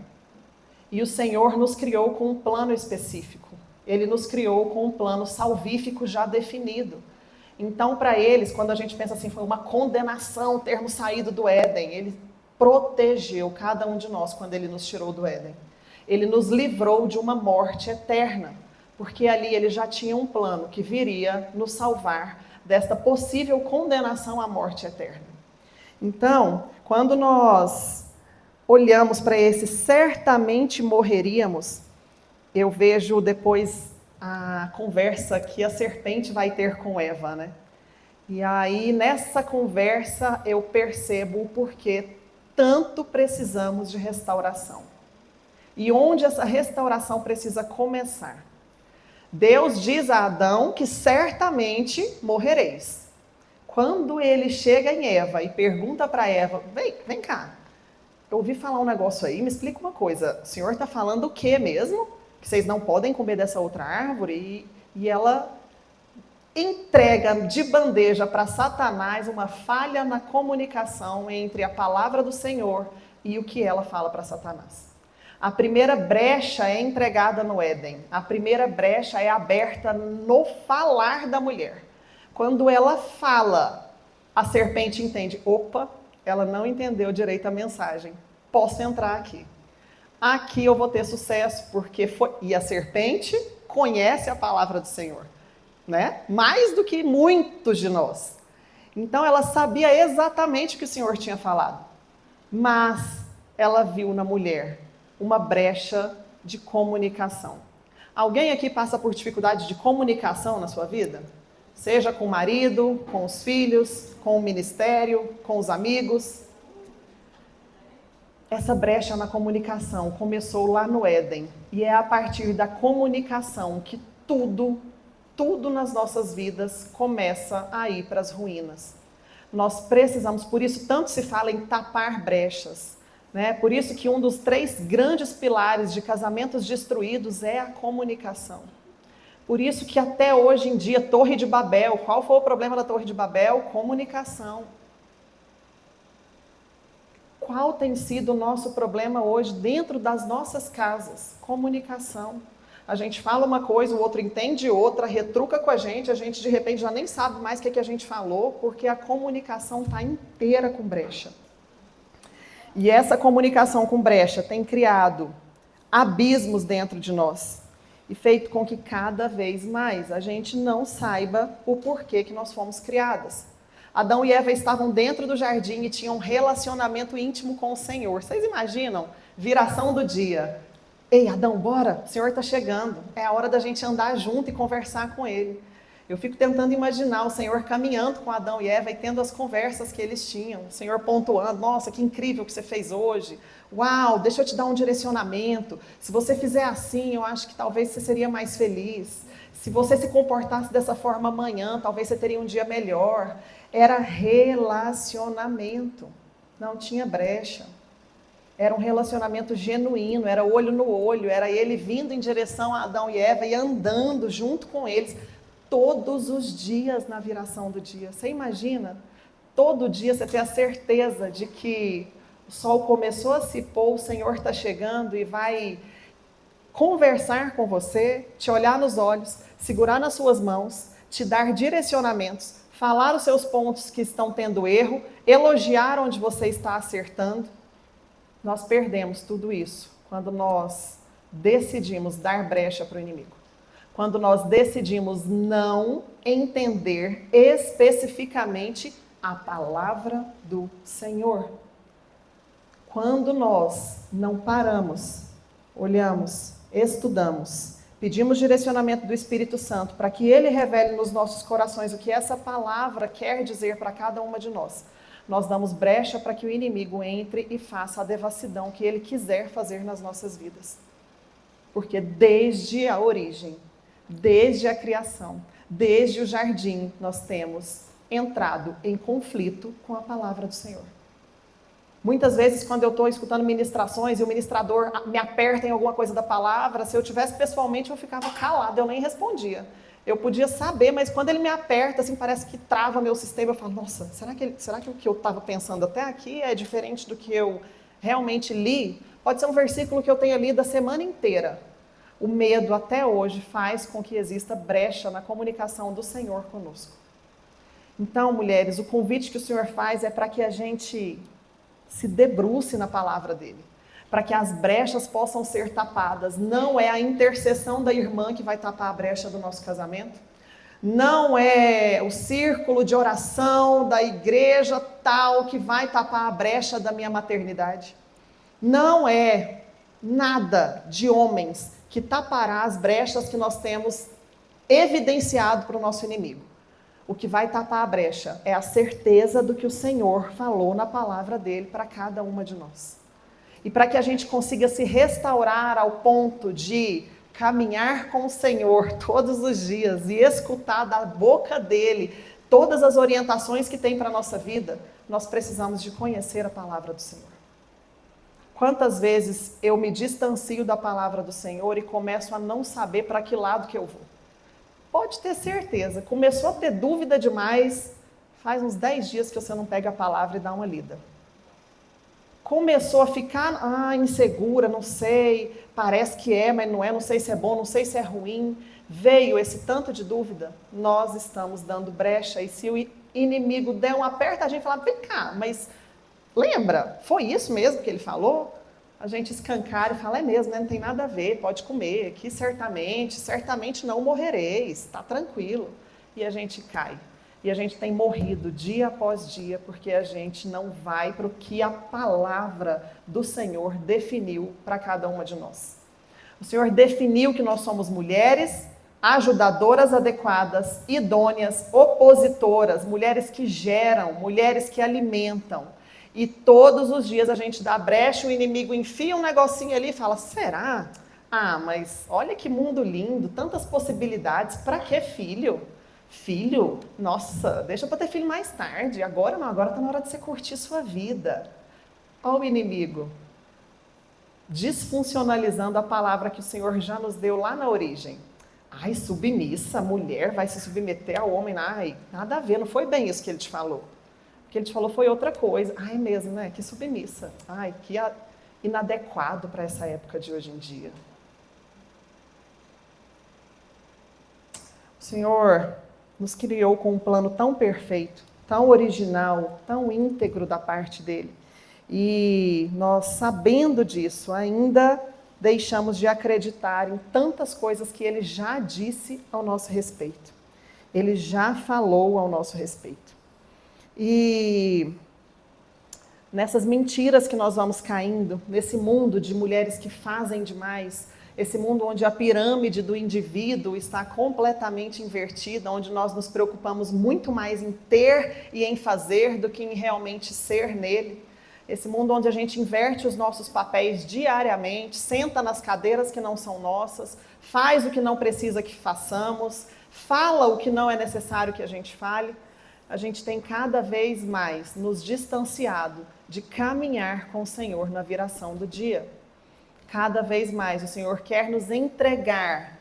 E o Senhor nos criou com um plano específico. Ele nos criou com um plano salvífico já definido. Então, para eles, quando a gente pensa assim, foi uma condenação termos saído do Éden. Ele protegeu cada um de nós quando ele nos tirou do Éden. Ele nos livrou de uma morte eterna, porque ali ele já tinha um plano que viria nos salvar desta possível condenação à morte eterna. Então, quando nós olhamos para esse certamente morreríamos, eu vejo depois a conversa que a serpente vai ter com Eva, né? E aí, nessa conversa, eu percebo o porquê tanto precisamos de restauração. E onde essa restauração precisa começar. Deus diz a Adão que certamente morrereis. Quando ele chega em Eva e pergunta para Eva, vem cá, eu ouvi falar um negócio aí, me explica uma coisa, o Senhor está falando o quê mesmo? Que vocês não podem comer dessa outra árvore? E ela entrega de bandeja para Satanás uma falha na comunicação entre a palavra do Senhor e o que ela fala para Satanás. A primeira brecha é entregada no Éden. A primeira brecha é aberta no falar da mulher. Quando ela fala, a serpente entende. Opa, ela não entendeu direito a mensagem. Posso entrar aqui. Aqui eu vou ter sucesso, porque foi... E a serpente conhece a palavra do Senhor, né? Mais do que muitos de nós. Então ela sabia exatamente o que o Senhor tinha falado, mas ela viu na mulher uma brecha de comunicação. Alguém aqui passa por dificuldade de comunicação na sua vida? Seja com o marido, com os filhos, com o ministério, com os amigos. Essa brecha na comunicação começou lá no Éden. E é a partir da comunicação que tudo nas nossas vidas começa a ir para as ruínas. Nós precisamos, por isso tanto se fala em tapar brechas, né? Por isso que um dos 3 grandes pilares de casamentos destruídos é a comunicação. Por isso que até hoje em dia, Torre de Babel, qual foi o problema da Torre de Babel? Comunicação. Qual tem sido o nosso problema hoje dentro das nossas casas? Comunicação. A gente fala uma coisa, o outro entende outra, retruca com a gente de repente já nem sabe mais o que a gente falou, porque a comunicação está inteira com brecha. E essa comunicação com brecha tem criado abismos dentro de nós e feito com que cada vez mais a gente não saiba o porquê que nós fomos criadas. Adão e Eva estavam dentro do jardim e tinham um relacionamento íntimo com o Senhor. Vocês imaginam? Viração do dia. Ei, Adão, bora, o Senhor está chegando. É a hora da gente andar junto e conversar com Ele. Eu fico tentando imaginar o Senhor caminhando com Adão e Eva e tendo as conversas que eles tinham. O Senhor pontuando, nossa, que incrível que você fez hoje. Uau, deixa eu te dar um direcionamento. Se você fizer assim, eu acho que talvez você seria mais feliz. Se você se comportasse dessa forma amanhã, talvez você teria um dia melhor. Era relacionamento, não tinha brecha. Era um relacionamento genuíno, era olho no olho, era ele vindo em direção a Adão e Eva e andando junto com eles todos os dias na viração do dia. Você imagina? Todo dia você tem a certeza de que o sol começou a se pôr, o Senhor está chegando e vai conversar com você, te olhar nos olhos, segurar nas suas mãos, te dar direcionamentos, falar os seus pontos que estão tendo erro, elogiar onde você está acertando. Nós perdemos tudo isso quando nós decidimos dar brecha para o inimigo. Quando nós decidimos não entender especificamente a palavra do Senhor. Quando nós não paramos, olhamos, estudamos, pedimos direcionamento do Espírito Santo para que Ele revele nos nossos corações o que essa palavra quer dizer para cada uma de nós. Nós damos brecha para que o inimigo entre e faça a devassidão que ele quiser fazer nas nossas vidas. Porque desde a origem, desde a criação, desde o jardim, nós temos entrado em conflito com a palavra do Senhor. Muitas vezes, quando eu estou escutando ministrações e o ministrador me aperta em alguma coisa da palavra, se eu tivesse pessoalmente, eu ficava calada, eu nem respondia. Eu podia saber, mas quando ele me aperta, assim, parece que trava meu sistema. Eu falo, nossa, será que o que eu estava pensando até aqui é diferente do que eu realmente li? Pode ser um versículo que eu tenha lido a semana inteira. O medo até hoje faz com que exista brecha na comunicação do Senhor conosco. Então, mulheres, o convite que o Senhor faz é para que a gente se debruce na palavra dele, para que as brechas possam ser tapadas. Não é a intercessão da irmã que vai tapar a brecha do nosso casamento. Não é o círculo de oração da igreja tal que vai tapar a brecha da minha maternidade. Não é nada de homens que tapará as brechas que nós temos evidenciado para o nosso inimigo. O que vai tapar a brecha é a certeza do que o Senhor falou na palavra dele para cada uma de nós. E para que a gente consiga se restaurar ao ponto de caminhar com o Senhor todos os dias e escutar da boca dele todas as orientações que tem para a nossa vida, nós precisamos de conhecer a palavra do Senhor. Quantas vezes eu me distancio da palavra do Senhor e começo a não saber para que lado que eu vou? Pode ter certeza, começou a ter dúvida demais, faz uns 10 dias que você não pega a palavra e dá uma lida. Começou a ficar insegura, não sei, parece que é, mas não é, não sei se é bom, não sei se é ruim. Veio esse tanto de dúvida, nós estamos dando brecha. E se o inimigo der um aperto, a gente fala, vem cá, mas lembra, foi isso mesmo que ele falou? A gente escancara e fala, é mesmo, né? Não tem nada a ver, pode comer, que certamente não morrereis, está tranquilo. E a gente cai. E a gente tem morrido dia após dia porque a gente não vai para o que a palavra do Senhor definiu para cada uma de nós. O Senhor definiu que nós somos mulheres ajudadoras adequadas, idôneas, opositoras, mulheres que geram, mulheres que alimentam. E todos os dias a gente dá brecha, o inimigo enfia um negocinho ali e fala, será? Ah, mas olha que mundo lindo, tantas possibilidades, para que filho? Filho? Nossa, deixa para ter filho mais tarde, agora não, agora está na hora de você curtir sua vida. Olha o inimigo, disfuncionalizando a palavra que o Senhor já nos deu lá na origem. Ai, submissa, a mulher vai se submeter ao homem, ai, nada a ver, não foi bem isso que ele te falou. O que ele te falou foi outra coisa. Ai, mesmo, né? Que submissa. Ai, que inadequado para essa época de hoje em dia. O Senhor nos criou com um plano tão perfeito, tão original, tão íntegro da parte dele. E nós, sabendo disso, ainda deixamos de acreditar em tantas coisas que ele já disse ao nosso respeito. Ele já falou ao nosso respeito. E nessas mentiras que nós vamos caindo, nesse mundo de mulheres que fazem demais, esse mundo onde a pirâmide do indivíduo está completamente invertida, onde nós nos preocupamos muito mais em ter e em fazer do que em realmente ser nele. Esse mundo onde a gente inverte os nossos papéis diariamente, senta nas cadeiras que não são nossas, faz o que não precisa que façamos, fala o que não é necessário que a gente fale. A gente tem cada vez mais nos distanciado de caminhar com o Senhor na viração do dia. Cada vez mais o Senhor quer nos entregar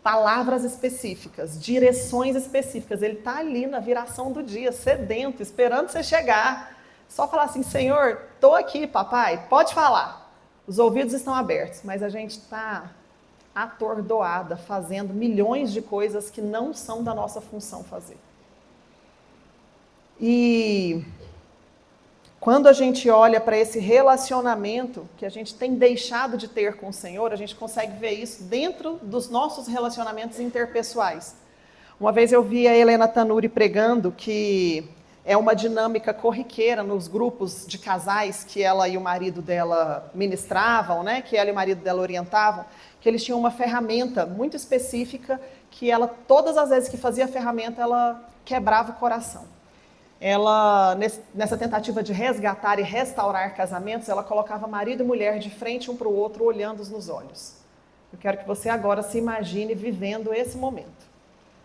palavras específicas, direções específicas. Ele está ali na viração do dia, sedento, esperando você chegar. Só falar assim, Senhor, estou aqui, papai, pode falar. Os ouvidos estão abertos, mas a gente está atordoada, fazendo milhões de coisas que não são da nossa função fazer. E quando a gente olha para esse relacionamento que a gente tem deixado de ter com o Senhor, a gente consegue ver isso dentro dos nossos relacionamentos interpessoais. Uma vez eu vi a Helena Tanuri pregando que é uma dinâmica corriqueira nos grupos de casais que ela e o marido dela ministravam, né? Que ela e o marido dela orientavam, que eles tinham uma ferramenta muito específica que ela, todas as vezes que fazia a ferramenta, ela quebrava o coração. Ela, nessa tentativa de resgatar e restaurar casamentos, ela colocava marido e mulher de frente um para o outro, olhando-os nos olhos. Eu quero que você agora se imagine vivendo esse momento.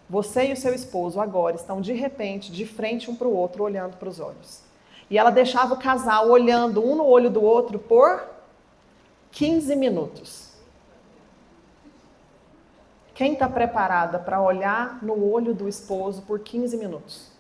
Você e o seu esposo agora estão de repente de frente um para o outro, olhando para os olhos. E ela deixava o casal olhando um no olho do outro por 15 minutos. Quem está preparada para olhar no olho do esposo por 15 minutos?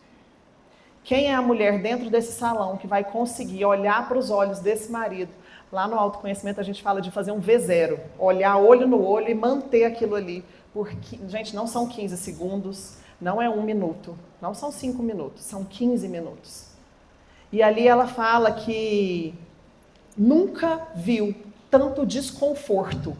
Quem é a mulher dentro desse salão que vai conseguir olhar para os olhos desse marido? Lá no autoconhecimento a gente fala de fazer um V0, olhar olho no olho e manter aquilo ali. Porque, gente, não são 15 segundos, não é 1 minuto, não são 5 minutos, são 15 minutos. E ali ela fala que nunca viu tanto desconforto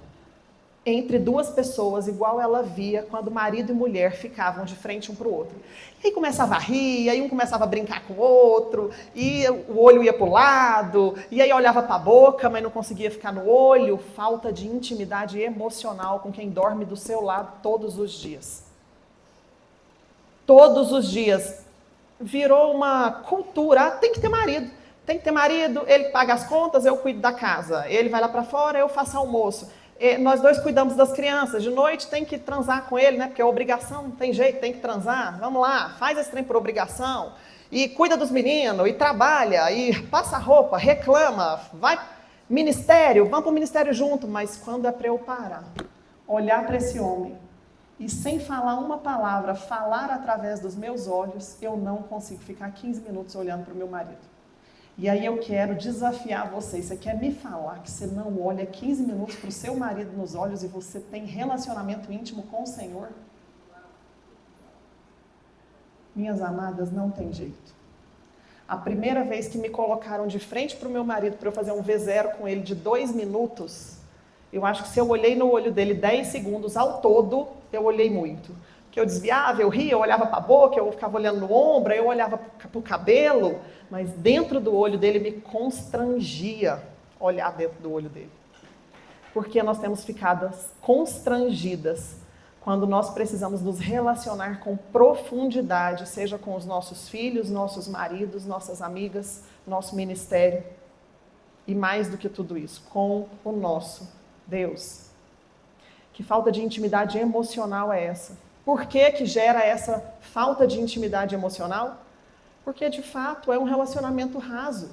entre duas pessoas, igual ela via quando marido e mulher ficavam de frente um para o outro. E aí começava a rir, aí um começava a brincar com o outro, e o olho ia para o lado, e aí olhava para a boca, mas não conseguia ficar no olho. Falta de intimidade emocional com quem dorme do seu lado todos os dias. Todos os dias. Virou uma cultura, tem que ter marido. Tem que ter marido, ele paga as contas, eu cuido da casa. Ele vai lá para fora, eu faço almoço. Nós dois cuidamos das crianças, de noite tem que transar com ele, né? Porque é obrigação, não tem jeito, tem que transar. Vamos lá, faz esse trem por obrigação. E cuida dos meninos, e trabalha, e passa roupa, reclama, vai ministério, vamos para o ministério junto. Mas quando é para eu parar, olhar para esse homem, e sem falar uma palavra, falar através dos meus olhos, eu não consigo ficar 15 minutos olhando para o meu marido. E aí eu quero desafiar você. Você quer me falar que você não olha 15 minutos para o seu marido nos olhos e você tem relacionamento íntimo com o Senhor? Minhas amadas, não tem jeito. A primeira vez que me colocaram de frente para o meu marido para eu fazer um V0 com ele de 2 minutos, eu acho que se eu olhei no olho dele 10 segundos ao todo, eu olhei muito. que eu desviava, eu ria, eu olhava para a boca, eu ficava olhando no ombro, eu olhava para o cabelo, mas dentro do olho dele me constrangia olhar dentro do olho dele. Porque nós temos ficado constrangidas quando nós precisamos nos relacionar com profundidade, seja com os nossos filhos, nossos maridos, nossas amigas, nosso ministério. E mais do que tudo isso, com o nosso Deus. Que falta de intimidade emocional é essa? Por que gera essa falta de intimidade emocional? Porque, de fato, é um relacionamento raso.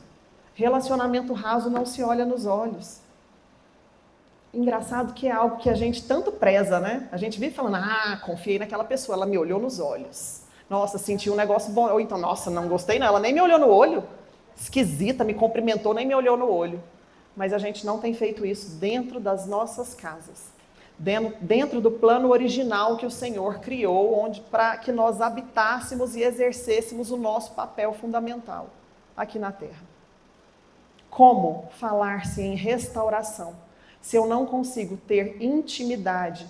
Relacionamento raso não se olha nos olhos. Engraçado que é algo que a gente tanto preza, né? A gente vive falando, confiei naquela pessoa, ela me olhou nos olhos. Nossa, senti um negócio bom. Ou então, nossa, não gostei não, ela nem me olhou no olho. Esquisita, me cumprimentou, nem me olhou no olho. Mas a gente não tem feito isso dentro das nossas casas. Dentro do plano original que o Senhor criou, para que nós habitássemos e exercêssemos o nosso papel fundamental aqui na Terra. Como falar-se em restauração se eu não consigo ter intimidade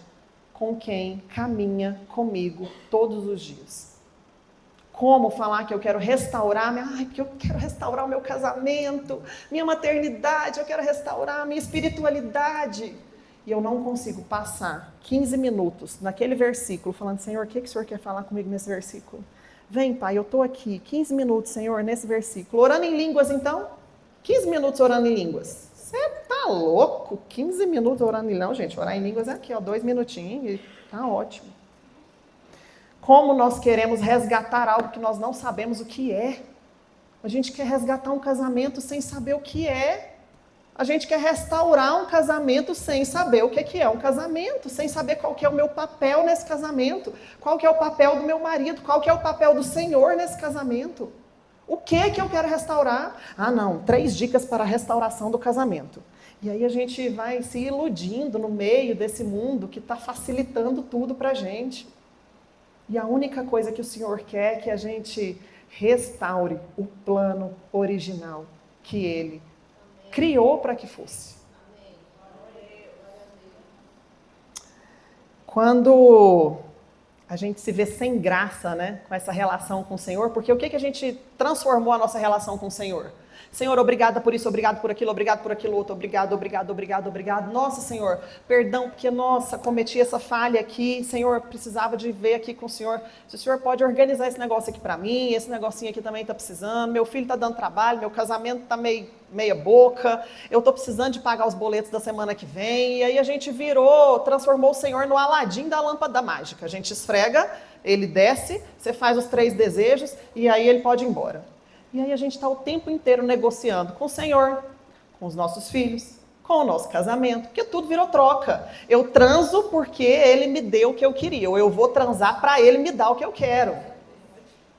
com quem caminha comigo todos os dias? Como falar que eu quero restaurar, porque eu quero restaurar o meu casamento, minha maternidade, eu quero restaurar a minha espiritualidade. E eu não consigo passar 15 minutos naquele versículo falando, Senhor, o que o Senhor quer falar comigo nesse versículo? Vem, Pai, eu estou aqui, 15 minutos, Senhor, nesse versículo. Orando em línguas, então? 15 minutos orando em línguas. Você tá louco? 15 minutos orando em línguas? Não, gente, orar em línguas é aqui, 2 minutinhos e tá ótimo. Como nós queremos resgatar algo que nós não sabemos o que é. A gente quer resgatar um casamento sem saber o que é. A gente quer restaurar um casamento sem saber o que é um casamento, sem saber qual que é o meu papel nesse casamento, qual que é o papel do meu marido, qual que é o papel do Senhor nesse casamento. O que eu quero restaurar? 3 dicas para a restauração do casamento. E aí a gente vai se iludindo no meio desse mundo que está facilitando tudo para a gente. E a única coisa que o Senhor quer é que a gente restaure o plano original que Ele criou para que fosse. Quando a gente se vê sem graça, né, com essa relação com o Senhor, porque o que a gente transformou a nossa relação com o Senhor? Senhor, obrigada por isso, obrigado por aquilo outro, obrigado. Nossa, Senhor, perdão, porque, cometi essa falha aqui. Senhor, precisava de ver aqui com o Senhor. Se o Senhor pode organizar esse negócio aqui para mim, esse negocinho aqui também está precisando, meu filho está dando trabalho, meu casamento está meia boca, eu estou precisando de pagar os boletos da semana que vem. E aí a gente transformou o Senhor no Aladim da lâmpada mágica. A gente esfrega, ele desce, você faz os 3 desejos e aí ele pode ir embora. E aí a gente está o tempo inteiro negociando com o Senhor, com os nossos filhos, com o nosso casamento, porque tudo virou troca. Eu transo porque Ele me deu o que eu queria, ou eu vou transar para Ele me dar o que eu quero.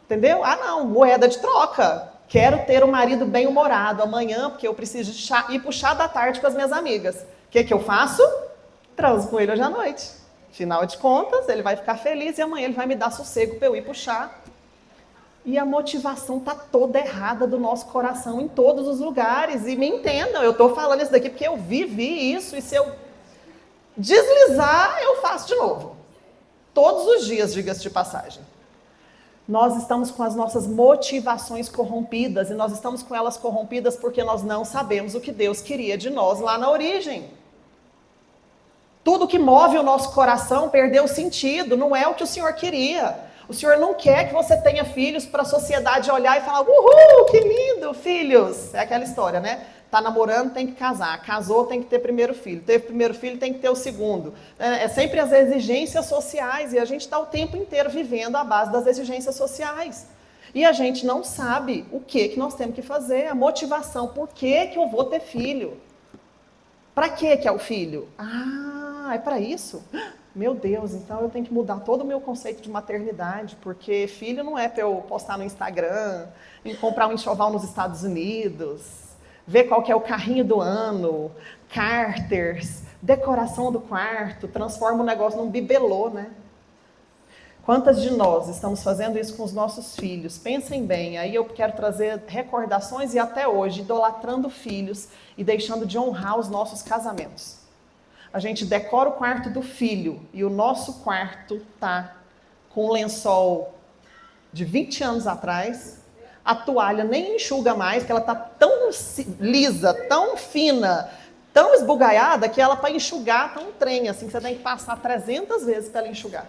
Entendeu? Moeda de troca. Quero ter um marido bem-humorado amanhã, porque eu preciso ir pro chá da tarde com as minhas amigas. O que eu faço? Transo com ele hoje à noite. Final de contas, ele vai ficar feliz e amanhã ele vai me dar sossego para eu ir pro chá. E a motivação está toda errada do nosso coração em todos os lugares. E me entendam, eu estou falando isso daqui porque eu vivi isso. E se eu deslizar, eu faço de novo. Todos os dias, diga-se de passagem. Nós estamos com as nossas motivações corrompidas. E nós estamos com elas corrompidas porque nós não sabemos o que Deus queria de nós lá na origem. Tudo que move o nosso coração perdeu sentido. Não é o que o Senhor queria. O Senhor não quer que você tenha filhos para a sociedade olhar e falar, uhul, que lindo, filhos. É aquela história, né? Tá namorando, tem que casar. Casou, tem que ter primeiro filho. Teve primeiro filho, tem que ter o segundo. É sempre as exigências sociais e a gente está o tempo inteiro vivendo à base das exigências sociais. E a gente não sabe o que nós temos que fazer, a motivação. Por que eu vou ter filho? Para que é o filho? É para isso? Meu Deus, então eu tenho que mudar todo o meu conceito de maternidade, porque filho não é para eu postar no Instagram, comprar um enxoval nos Estados Unidos, ver qual que é o carrinho do ano, carters, decoração do quarto, transforma o negócio num bibelô, né? Quantas de nós estamos fazendo isso com os nossos filhos? Pensem bem, aí eu quero trazer recordações e até hoje, idolatrando filhos e deixando de honrar os nossos casamentos. A gente decora o quarto do filho e o nosso quarto está com um lençol de 20 anos atrás, a toalha nem enxuga mais, porque ela está tão lisa, tão fina, tão esbugaiada, que ela para enxugar tá um trem, assim, que você tem que passar 300 vezes para ela enxugar.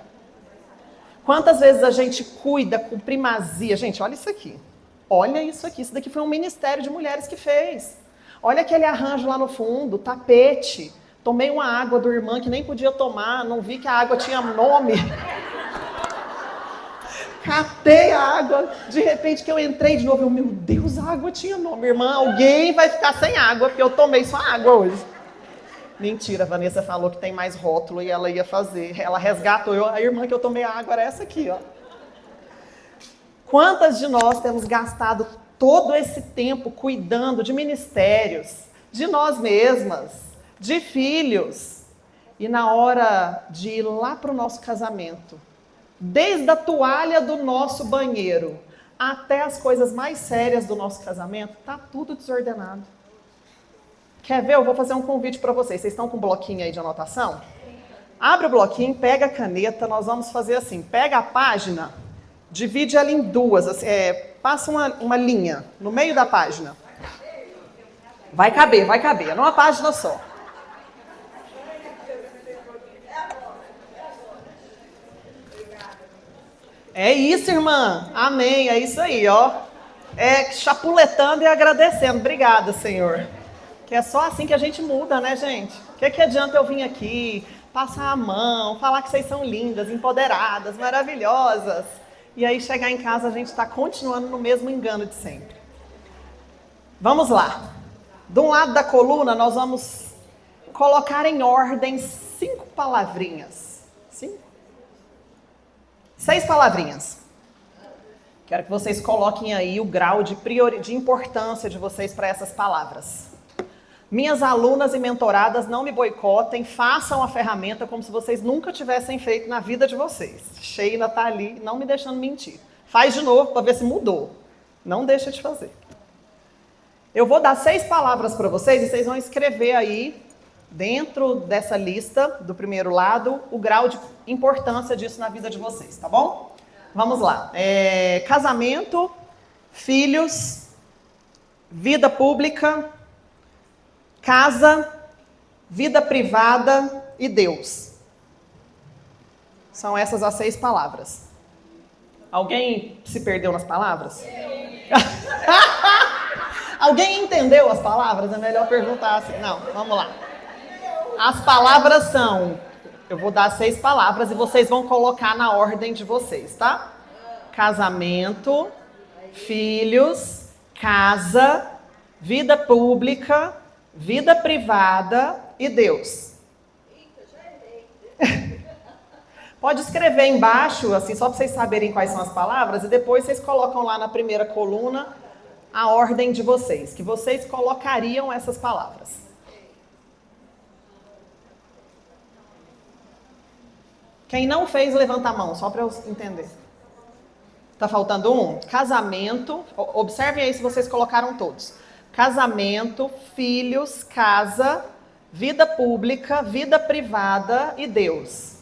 Quantas vezes a gente cuida com primazia? Gente, olha isso aqui. Olha isso aqui. Isso daqui foi um ministério de mulheres que fez. Olha aquele arranjo lá no fundo, tapete. Tomei uma água do irmão que nem podia tomar, não vi que a água tinha nome. Catei a água, de repente que eu entrei de novo, meu Deus, a água tinha nome. Irmã, alguém vai ficar sem água, porque eu tomei só água hoje. Mentira, a Vanessa falou que tem mais rótulo e ela ia fazer. Ela resgatou, a irmã que eu tomei a água era essa aqui, ó. Quantas de nós temos gastado todo esse tempo cuidando de ministérios, de nós mesmas, de filhos, e na hora de ir lá para o nosso casamento, desde a toalha do nosso banheiro até as coisas mais sérias do nosso casamento, tá tudo desordenado. Quer ver? Eu vou fazer um convite para vocês. Vocês estão com um bloquinho aí de anotação? Abre o bloquinho, pega a caneta, nós vamos fazer assim, pega a página, divide ela em duas, assim, passa uma linha no meio da página. Vai caber, é numa página só. É isso, irmã. Amém. É isso aí, ó. Chapuletando e agradecendo. Obrigada, Senhor. Que é só assim que a gente muda, né, gente? O que adianta eu vir aqui, passar a mão, falar que vocês são lindas, empoderadas, maravilhosas, e aí chegar em casa a gente está continuando no mesmo engano de sempre. Vamos lá. De um lado da coluna, nós vamos colocar em ordem 5 palavrinhas. 6 palavrinhas. Quero que vocês coloquem aí o grau de importância de vocês para essas palavras. Minhas alunas e mentoradas, não me boicotem, façam a ferramenta como se vocês nunca tivessem feito na vida de vocês. Sheila está ali, não me deixando mentir. Faz de novo para ver se mudou. Não deixa de fazer. Eu vou dar 6 palavras para vocês e vocês vão escrever aí, dentro dessa lista, do primeiro lado, o grau de importância disso na vida de vocês, tá bom? Vamos lá. Casamento, filhos, vida pública, casa, vida privada e Deus. São essas as 6 palavras. Alguém se perdeu nas palavras? Alguém entendeu as palavras? É melhor perguntar assim. Não, vamos lá. As palavras são... Eu vou dar 6 palavras e vocês vão colocar na ordem de vocês, tá? Casamento, filhos, casa, vida pública, vida privada e Deus. Pode escrever embaixo, assim, só para vocês saberem quais são as palavras, e depois vocês colocam lá na primeira coluna a ordem de vocês, que vocês colocariam essas palavras. Quem não fez, levanta a mão, só para eu entender. Tá faltando um? Casamento, observem aí se vocês colocaram todos. Casamento, filhos, casa, vida pública, vida privada e Deus.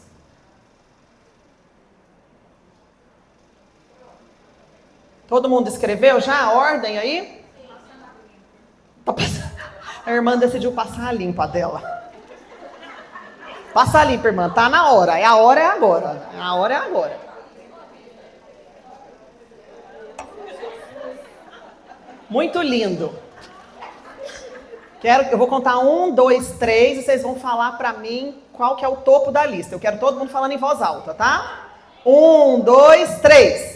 Todo mundo escreveu já a ordem aí? A irmã decidiu passar a limpa dela. Passa a limpa, irmã, tá na hora. A hora é agora. A hora é agora. Muito lindo. Eu vou contar 1, 2, 3 e vocês vão falar pra mim qual que é o topo da lista. Eu quero todo mundo falando em voz alta, tá? 1, 2, 3.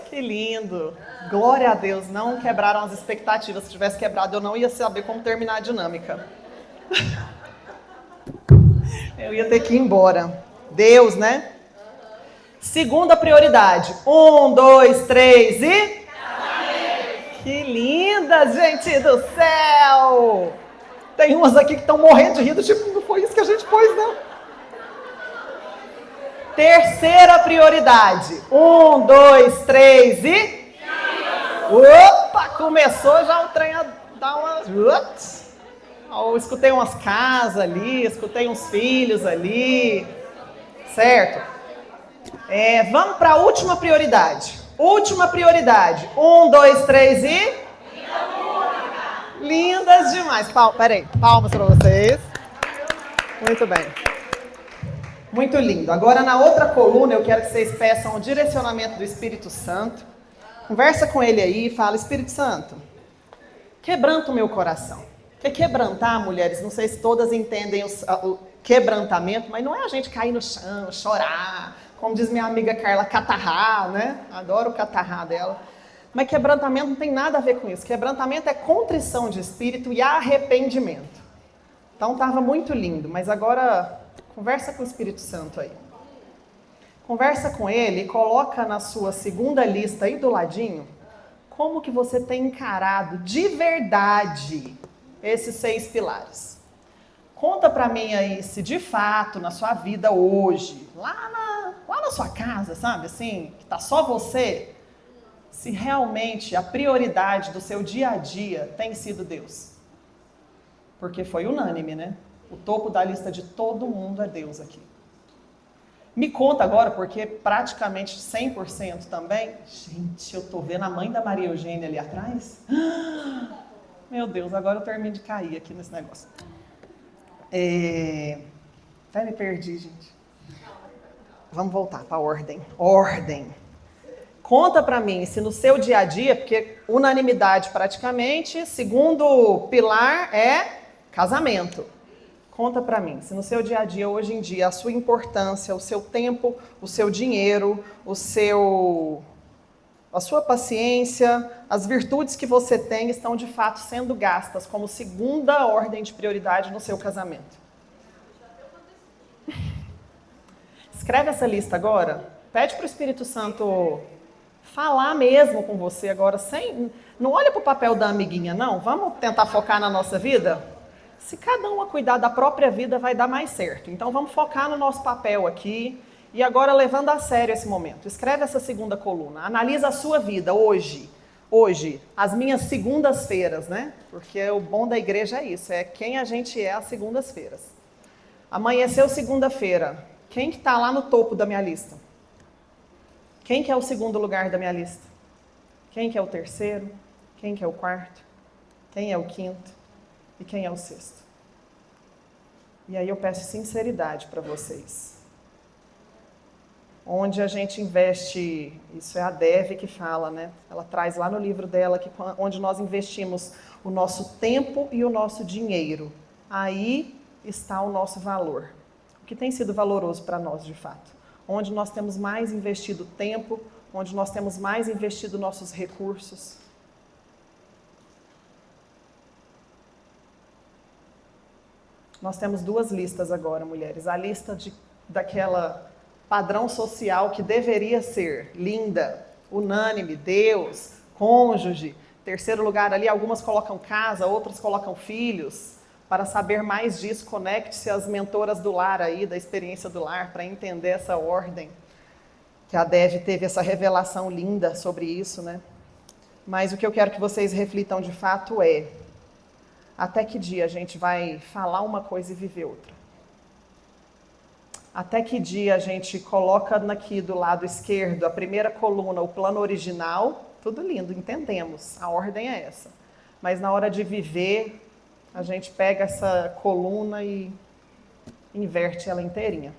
Que lindo. Glória a Deus. Não quebraram as expectativas. Se tivesse quebrado, eu não ia saber como terminar a dinâmica. Eu ia ter que ir embora. Deus, né? Segunda prioridade. 1, 2, 3 e... Que linda, gente do céu! Tem umas aqui que estão morrendo de rir, tipo, não foi isso que a gente pôs, não. Terceira prioridade. 1, 2, 3 e... Opa! Começou já o trem a dar umas... Eu escutei umas casas ali, escutei uns filhos ali. Certo? Vamos para a última prioridade. Última prioridade. 1, 2, 3 e... Lindas demais. Peraí, palmas para vocês. Muito bem. Muito lindo. Agora, na outra coluna, eu quero que vocês peçam o direcionamento do Espírito Santo. Conversa com ele aí e fala: Espírito Santo, quebranta o meu coração. Porque quebrantar, mulheres, não sei se todas entendem o quebrantamento, mas não é a gente cair no chão, chorar, como diz minha amiga Carla, catarrar, né? Adoro o catarrar dela. Mas quebrantamento não tem nada a ver com isso. Quebrantamento é contrição de espírito e arrependimento. Então estava muito lindo, mas agora conversa com o Espírito Santo aí. Conversa com ele e coloca na sua segunda lista aí do ladinho como que você tem encarado de verdade esses 6 pilares. Conta pra mim aí se de fato na sua vida hoje, lá na sua casa, sabe assim, que tá só você, se realmente a prioridade do seu dia a dia tem sido Deus. Porque foi unânime, né? O topo da lista de todo mundo é Deus aqui. Me conta agora, porque praticamente 100% também. Gente, eu tô vendo a mãe da Maria Eugênia ali atrás. Meu Deus, agora eu termino de cair aqui nesse negócio. Até me perdi, gente. Vamos voltar para a ordem. Ordem. Conta para mim se no seu dia a dia, porque unanimidade praticamente, segundo pilar é casamento. Conta para mim, se no seu dia a dia, hoje em dia, a sua importância, o seu tempo, o seu dinheiro, a sua paciência, as virtudes que você tem estão de fato sendo gastas como segunda ordem de prioridade no seu casamento. Escreve essa lista agora, pede para o Espírito Santo falar mesmo com você agora, não olha para o papel da amiguinha, não. Vamos tentar focar na nossa vida? Se cada uma cuidar da própria vida, vai dar mais certo. Então vamos focar no nosso papel aqui. E agora, levando a sério esse momento, escreve essa segunda coluna. Analisa a sua vida hoje, as minhas segundas-feiras, né? Porque o bom da igreja é isso, é quem a gente é às segundas-feiras. Amanheceu segunda-feira, quem que está lá no topo da minha lista? Quem que é o segundo lugar da minha lista? Quem que é o terceiro? Quem que é o quarto? Quem é o quinto? E quem é o sexto? E aí eu peço sinceridade para vocês. Onde a gente investe, isso é a Dev que fala, né? Ela traz lá no livro dela que onde nós investimos o nosso tempo e o nosso dinheiro, aí está o nosso valor. O que tem sido valoroso para nós, de fato? Onde nós temos mais investido tempo, onde nós temos mais investido nossos recursos. Nós temos 2 listas agora, mulheres. A lista daquela padrão social que deveria ser linda, unânime, Deus, cônjuge. Terceiro lugar ali, algumas colocam casa, outras colocam filhos. Para saber mais disso, conecte-se às mentoras do lar aí, da experiência do lar, para entender essa ordem. Que a Dev teve essa revelação linda sobre isso, né? Mas o que eu quero que vocês reflitam de fato é: até que dia a gente vai falar uma coisa e viver outra? Até que dia a gente coloca aqui do lado esquerdo, a primeira coluna, o plano original, tudo lindo, entendemos, a ordem é essa. Mas na hora de viver, a gente pega essa coluna e inverte ela inteirinha.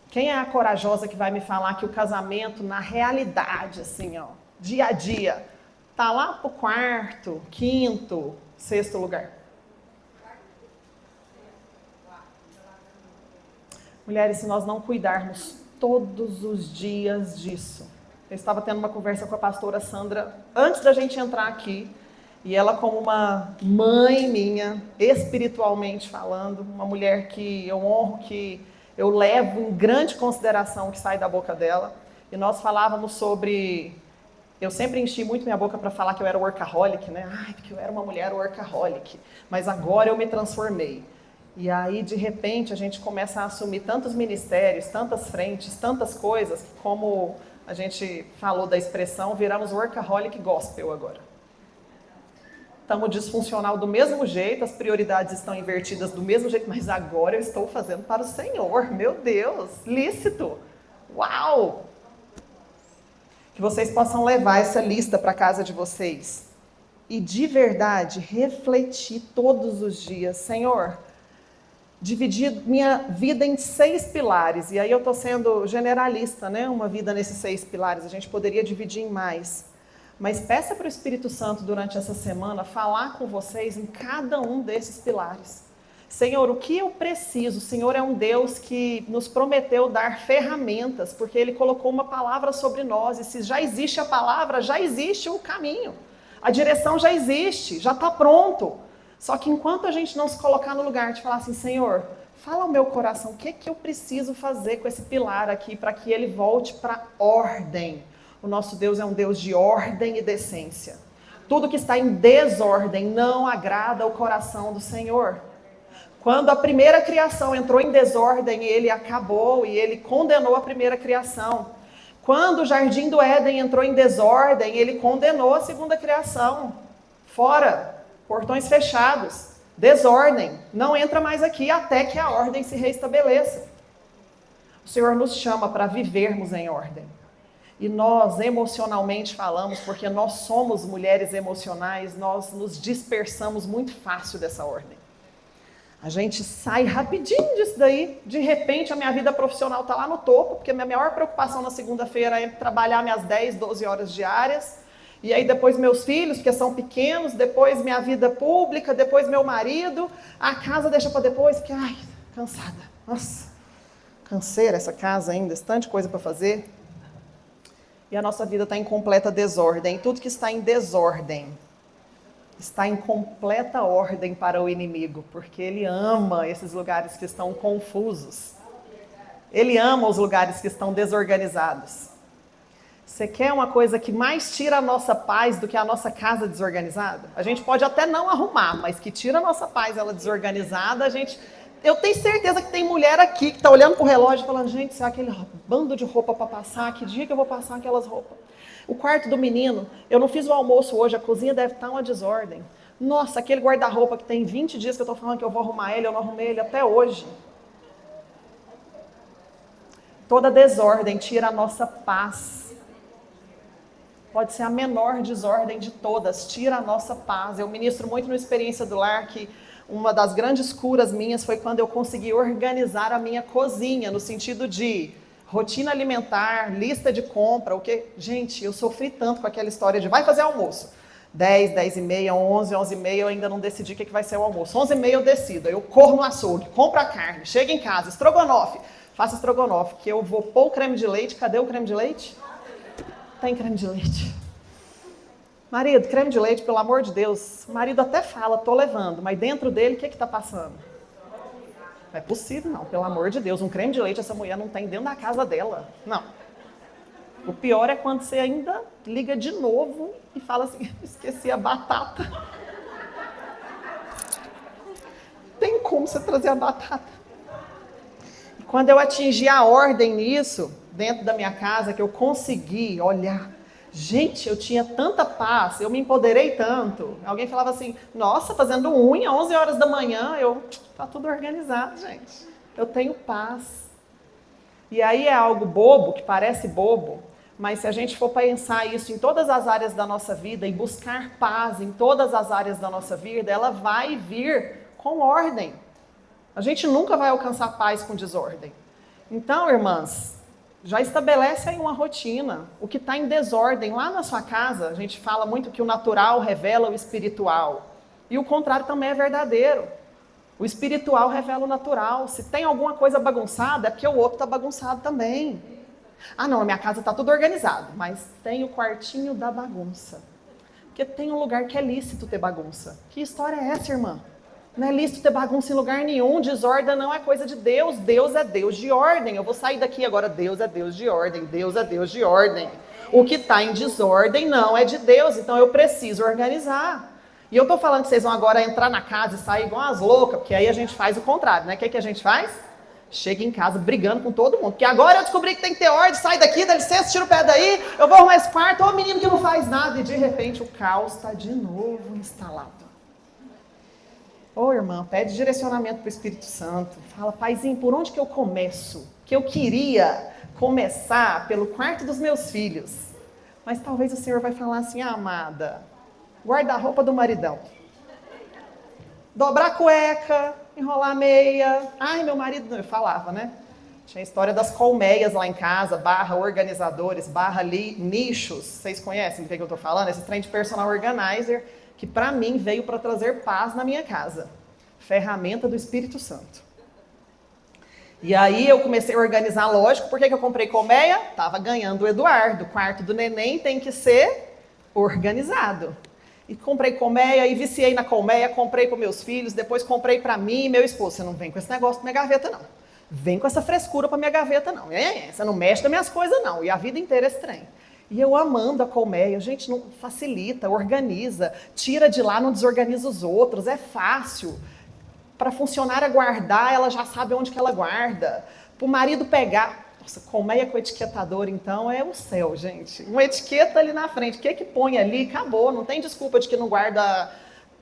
Quem é a corajosa que vai me falar que o casamento, na realidade, assim, ó, dia a dia, tá lá pro quarto, quinto, sexto lugar? Mulheres, se nós não cuidarmos todos os dias disso. Eu estava tendo uma conversa com a pastora Sandra antes da gente entrar aqui, e ela, como uma mãe minha, espiritualmente falando, uma mulher que eu honro, que eu levo em grande consideração o que sai da boca dela, e nós falávamos sobre... Eu sempre enchi muito minha boca para falar que eu era workaholic, né? Ai, porque eu era uma mulher workaholic, mas agora eu me transformei. E aí, de repente, a gente começa a assumir tantos ministérios, tantas frentes, tantas coisas, que como a gente falou da expressão, viramos workaholic gospel agora. Estamos disfuncional do mesmo jeito, as prioridades estão invertidas do mesmo jeito, mas agora eu estou fazendo para o Senhor, meu Deus, lícito. Uau! Que vocês possam levar essa lista para casa de vocês e de verdade refletir todos os dias. Senhor, dividi minha vida em 6 pilares, e aí eu estou sendo generalista, né? Uma vida nesses 6 pilares, a gente poderia dividir em mais. Mas peça para o Espírito Santo durante essa semana falar com vocês em cada um desses pilares. Senhor, o que eu preciso? O Senhor é um Deus que nos prometeu dar ferramentas, porque Ele colocou uma palavra sobre nós, e se já existe a palavra, já existe o caminho. A direção já existe, já está pronto. Só que enquanto a gente não se colocar no lugar de falar assim, Senhor, fala ao meu coração, o que é que eu preciso fazer com esse pilar aqui para que ele volte para ordem? O nosso Deus é um Deus de ordem e decência. Tudo que está em desordem não agrada o coração do Senhor. Quando a primeira criação entrou em desordem, ele acabou e ele condenou a primeira criação. Quando o jardim do Éden entrou em desordem, ele condenou a segunda criação. Fora. Portões fechados, desordem, não entra mais aqui até que a ordem se reestabeleça. O Senhor nos chama para vivermos em ordem. E nós emocionalmente falamos, porque nós somos mulheres emocionais, nós nos dispersamos muito fácil dessa ordem. A gente sai rapidinho disso daí, de repente a minha vida profissional está lá no topo, porque a minha maior preocupação na segunda-feira é trabalhar minhas 10, 12 horas diárias. E aí depois meus filhos, porque são pequenos, depois minha vida pública, depois meu marido, a casa deixa para depois, porque, ai, cansada. Nossa, canseira essa casa ainda, esse tanto de coisa para fazer. E a nossa vida está em completa desordem. Tudo que está em desordem está em completa ordem para o inimigo, porque ele ama esses lugares que estão confusos. Ele ama os lugares que estão desorganizados. Você quer uma coisa que mais tira a nossa paz do que a nossa casa desorganizada? A gente pode até não arrumar, mas que tira a nossa paz ela desorganizada, eu tenho certeza que tem mulher aqui que está olhando para o relógio e falando, gente, será aquele bando de roupa para passar? Que dia que eu vou passar aquelas roupas? O quarto do menino, eu não fiz o almoço hoje, a cozinha deve estar uma desordem. Nossa, aquele guarda-roupa que tem 20 dias que eu estou falando que eu vou arrumar ele, eu não arrumei ele até hoje. Toda desordem tira a nossa paz. Pode ser a menor desordem de todas, tira a nossa paz. Eu ministro muito no Experiência do Lar que uma das grandes curas minhas foi quando eu consegui organizar a minha cozinha, no sentido de rotina alimentar, lista de compra, o que... Gente, eu sofri tanto com aquela história de vai fazer almoço. 10, 10 e meia, 11, 11 e meia, eu ainda não decidi o que vai ser o almoço. 11 e meia eu decido, eu corro no açougue, compro a carne, chego em casa, estrogonofe, faço estrogonofe, que eu vou pôr o creme de leite. Cadê o creme de leite? Tem creme de leite. Marido, creme de leite, pelo amor de Deus. O marido até fala, tô levando, mas dentro dele, o que está passando? Não é possível, não, pelo amor de Deus. Um creme de leite essa mulher não tem dentro da casa dela. Não. O pior é quando você ainda liga de novo e fala assim, esqueci a batata. Tem como você trazer a batata? E quando eu atingi a ordem nisso, dentro da minha casa, que eu consegui olhar, gente, eu tinha tanta paz, eu me empoderei tanto. Alguém falava assim, nossa, fazendo unha, 11 horas da manhã, tá tudo organizado, gente. Eu tenho paz. E aí é algo bobo, que parece bobo, mas se a gente for pensar isso em todas as áreas da nossa vida e buscar paz em todas as áreas da nossa vida, ela vai vir com ordem. A gente nunca vai alcançar paz com desordem. Então, irmãs, já estabelece aí uma rotina. O que está em desordem lá na sua casa, a gente fala muito que o natural revela o espiritual. E o contrário também é verdadeiro. O espiritual revela o natural. Se tem alguma coisa bagunçada, é porque o outro está bagunçado também. Ah, não, a minha casa está tudo organizado, mas tem o quartinho da bagunça. Porque tem um lugar que é lícito ter bagunça. Que história é essa, irmã? Não é lícito ter bagunça em lugar nenhum, desordem não é coisa de Deus. Deus é Deus de ordem. Eu vou sair daqui agora, Deus é Deus de ordem, Deus é Deus de ordem. O que está em desordem não é de Deus, então eu preciso organizar. E eu estou falando que vocês vão agora entrar na casa e sair igual as loucas, porque aí a gente faz o contrário, né? O que a gente faz? Chega em casa brigando com todo mundo. Porque agora eu descobri que tem que ter ordem, sai daqui, dá licença, tira o pé daí, eu vou arrumar esse quarto, ô menino que não faz nada. E de repente o caos está de novo instalado. Ô irmã, pede direcionamento para o Espírito Santo. Fala, paizinho, por onde que eu começo? Que eu queria começar pelo quarto dos meus filhos. Mas talvez o Senhor vai falar assim, amada, guarda-roupa do maridão. Dobrar a cueca, enrolar a meia. Ai, meu marido, eu falava, né? Tinha a história das colmeias lá em casa, / organizadores, / nichos. Vocês conhecem do que eu estou falando? Esse trem de personal organizer, que para mim veio para trazer paz na minha casa. Ferramenta do Espírito Santo. E aí eu comecei a organizar, lógico, por que eu comprei colmeia? Tava ganhando o Eduardo. O quarto do neném tem que ser organizado. E comprei colmeia e viciei na colmeia, comprei para meus filhos, depois comprei para mim e meu esposo. Você não vem com esse negócio pra minha gaveta, não. Vem com essa frescura pra minha gaveta, não. Você não mexe nas minhas coisas, não. E a vida inteira é esse trem. E eu amando a colmeia, gente, não facilita, organiza, tira de lá, não desorganiza os outros, é fácil. Para funcionária guardar, ela já sabe onde que ela guarda. Para o marido pegar... Nossa, colmeia com etiquetador, então, é o céu, gente. Uma etiqueta ali na frente, o que põe ali, acabou. Não tem desculpa de que não guarda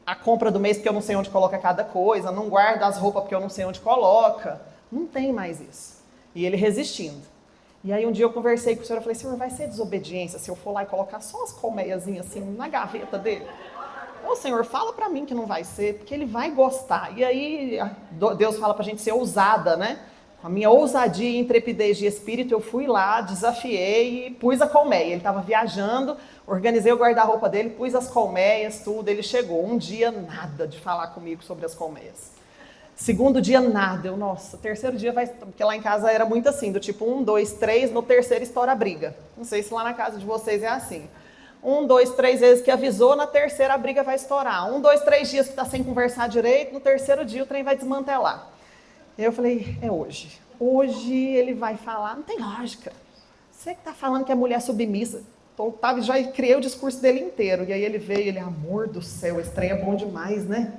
a compra do mês porque eu não sei onde coloca cada coisa, não guarda as roupas porque eu não sei onde coloca. Não tem mais isso. E ele resistindo. E aí um dia eu conversei com o senhor, eu falei, senhor, vai ser desobediência se eu for lá e colocar só umas colmeiazinhas assim na gaveta dele? Ô Senhor, fala pra mim que não vai ser, porque ele vai gostar. E aí Deus fala pra gente ser ousada, né? Com a minha ousadia e intrepidez de espírito, eu fui lá, desafiei e pus a colmeia. Ele estava viajando, organizei o guarda-roupa dele, pus as colmeias, tudo. Ele chegou. Um dia, nada de falar comigo sobre as colmeias. Segundo dia, nada. Nossa, terceiro dia vai... Porque lá em casa era muito assim, do tipo 1, 2, 3, no terceiro estoura a briga. Não sei se lá na casa de vocês é assim. 1, 2, 3 vezes que avisou, na terceira a briga vai estourar. 1, 2, 3 dias que está sem conversar direito, no terceiro dia o trem vai desmantelar. E eu falei, é hoje. Hoje ele vai falar, não tem lógica. Você que está falando que é mulher submissa. Então, já criei o discurso dele inteiro. E aí ele veio, ele, amor do céu, esse trem é bom demais, né?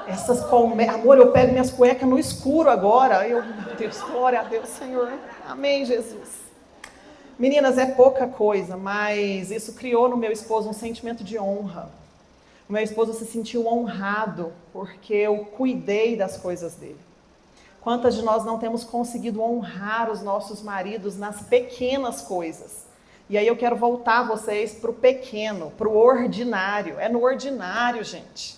Essas colmeias, amor, eu pego minhas cuecas no escuro agora. Eu, meu Deus, glória a Deus, Senhor. Amém, Jesus. Meninas, é pouca coisa, mas isso criou no meu esposo um sentimento de honra. O meu esposo se sentiu honrado porque eu cuidei das coisas dele. Quantas de nós não temos conseguido honrar os nossos maridos nas pequenas coisas? E aí eu quero voltar vocês para o pequeno, para o ordinário. É no ordinário, gente.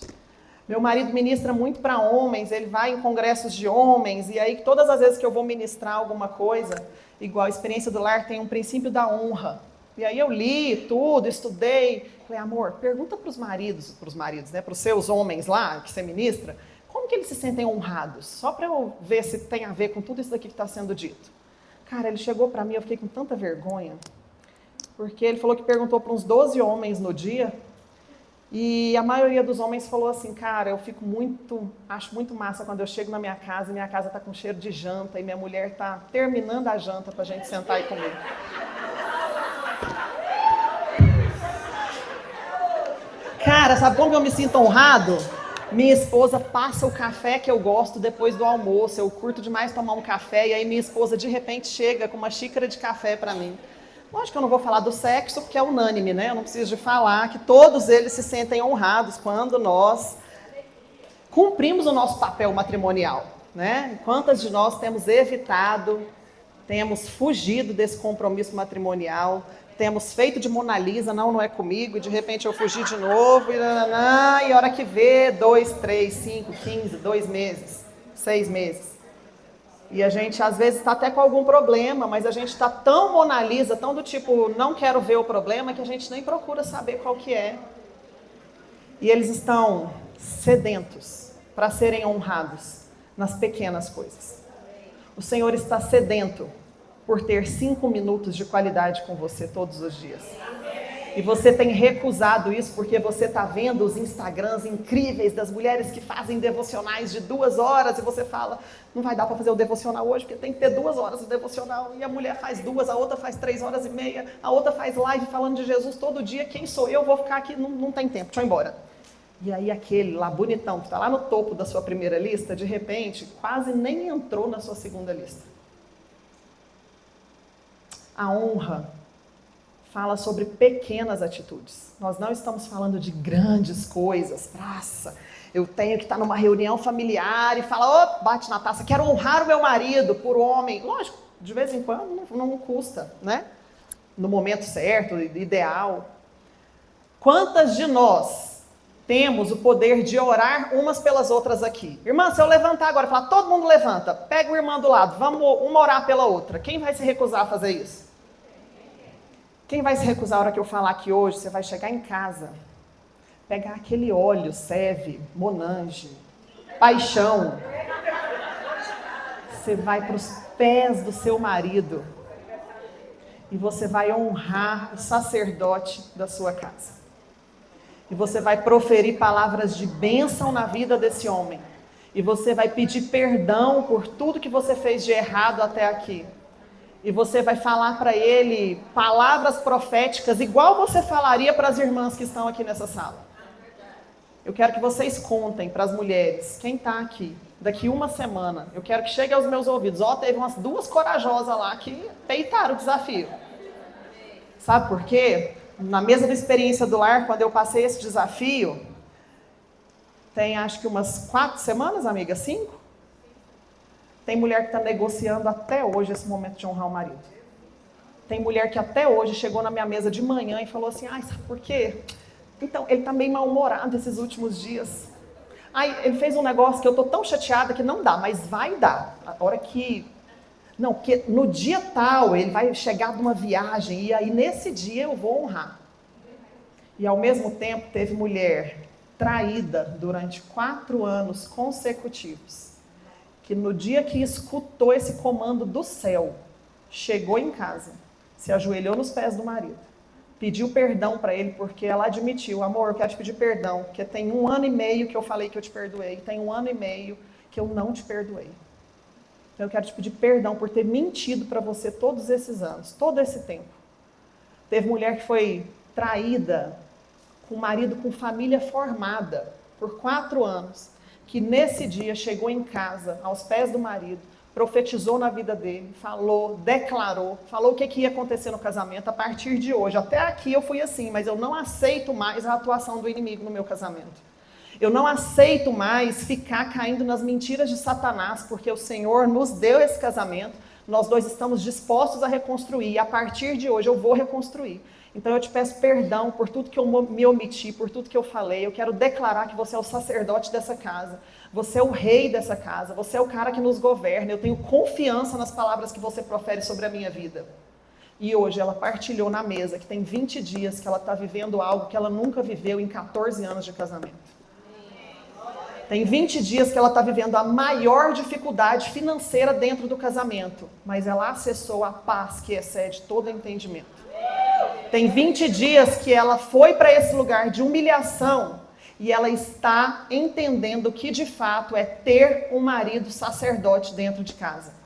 Meu marido ministra muito para homens, ele vai em congressos de homens, e aí todas as vezes que eu vou ministrar alguma coisa, igual a experiência do lar tem um princípio da honra. E aí eu li tudo, estudei. Falei, amor, pergunta para os maridos, né, para os seus homens lá, que você ministra, como que eles se sentem honrados? Só para eu ver se tem a ver com tudo isso daqui que está sendo dito. Cara, ele chegou para mim, eu fiquei com tanta vergonha, porque ele falou que perguntou para uns 12 homens no dia, e a maioria dos homens falou assim, cara, acho muito massa quando eu chego na minha casa e minha casa está com cheiro de janta e minha mulher está terminando a janta para a gente sentar e comer. Cara, sabe como eu me sinto honrado? Minha esposa passa o café que eu gosto depois do almoço, eu curto demais tomar um café e aí minha esposa de repente chega com uma xícara de café para mim. Lógico que eu não vou falar do sexo, porque é unânime, né? Eu não preciso de falar que todos eles se sentem honrados quando nós cumprimos o nosso papel matrimonial, né? Quantas de nós temos evitado, temos fugido desse compromisso matrimonial, temos feito de Mona Lisa, não é comigo, e de repente eu fugi de novo, e a hora que vê, 2, 3, 5, 15, 2 meses, 6 meses. E a gente, às vezes, está até com algum problema, mas a gente está tão Mona Lisa, tão do tipo, não quero ver o problema, que a gente nem procura saber qual que é. E eles estão sedentos para serem honrados nas pequenas coisas. O Senhor está sedento por ter 5 minutos de qualidade com você todos os dias. E você tem recusado isso porque você está vendo os Instagrams incríveis das mulheres que fazem devocionais de 2 horas e você fala, não vai dar para fazer o devocional hoje porque tem que ter 2 horas de devocional e a mulher faz 2, a outra faz 3 horas e meia, a outra faz live falando de Jesus todo dia, quem sou eu? Vou ficar aqui, não tem tempo, deixa eu ir embora. E aí aquele lá bonitão que está lá no topo da sua primeira lista, de repente quase nem entrou na sua segunda lista. A honra fala sobre pequenas atitudes. Nós não estamos falando de grandes coisas. Nossa, eu tenho que estar numa reunião familiar e falar, bate na taça, quero honrar o meu marido por homem. Lógico, De vez em quando não custa, né? No momento certo, ideal. Quantas de nós temos o poder de orar umas pelas outras aqui? Irmã, se eu levantar agora e falar, todo mundo levanta, pega o irmão do lado, vamos uma orar pela outra. Quem vai se recusar a fazer isso? Quem vai se recusar a hora que eu falar aqui hoje? Você vai chegar em casa, pegar aquele óleo, Seve, Monange, Paixão. Você vai para os pés do seu marido e você vai honrar o sacerdote da sua casa. E você vai proferir palavras de bênção na vida desse homem. E você vai pedir perdão por tudo que você fez de errado até aqui. E você vai falar para ele palavras proféticas igual você falaria para as irmãs que estão aqui nessa sala. Eu quero que vocês contem para as mulheres, quem está aqui, daqui uma semana, eu quero que chegue aos meus ouvidos. Teve umas 2 corajosas lá que peitaram o desafio. Sabe por quê? Na mesa da experiência do lar, quando eu passei esse desafio, tem acho que umas 4 semanas, amiga, 5? Tem mulher que está negociando até hoje esse momento de honrar o marido. Tem mulher que até hoje chegou na minha mesa de manhã e falou assim, sabe por quê? Então, ele está meio mal-humorado esses últimos dias. Ele fez um negócio que eu estou tão chateada que não dá, mas vai dar. A hora que... Não, porque no dia tal ele vai chegar de uma viagem e aí nesse dia eu vou honrar. E ao mesmo tempo teve mulher traída durante 4 anos consecutivos, que no dia que escutou esse comando do céu, chegou em casa, se ajoelhou nos pés do marido, pediu perdão para ele porque ela admitiu, amor, eu quero te pedir perdão, porque tem 1 ano e meio que eu falei que eu te perdoei, tem 1 ano e meio que eu não te perdoei. Então eu quero te pedir perdão por ter mentido para você todos esses anos, todo esse tempo. Teve mulher que foi traída com o marido com família formada por 4 anos, que nesse dia chegou em casa, aos pés do marido, profetizou na vida dele, falou, declarou, falou o que ia acontecer no casamento a partir de hoje. Até aqui eu fui assim, mas eu não aceito mais a atuação do inimigo no meu casamento. Eu não aceito mais ficar caindo nas mentiras de Satanás, porque o Senhor nos deu esse casamento, nós 2 estamos dispostos a reconstruir, e a partir de hoje eu vou reconstruir. Então eu te peço perdão por tudo que eu me omiti, por tudo que eu falei, eu quero declarar que você é o sacerdote dessa casa, você é o rei dessa casa, você é o cara que nos governa, eu tenho confiança nas palavras que você profere sobre a minha vida. E hoje ela partilhou na mesa que tem 20 dias que ela está vivendo algo que ela nunca viveu em 14 anos de casamento. Tem 20 dias que ela está vivendo a maior dificuldade financeira dentro do casamento, mas ela acessou a paz que excede todo entendimento. Tem 20 dias que ela foi para esse lugar de humilhação e ela está entendendo que de fato é ter um marido sacerdote dentro de casa.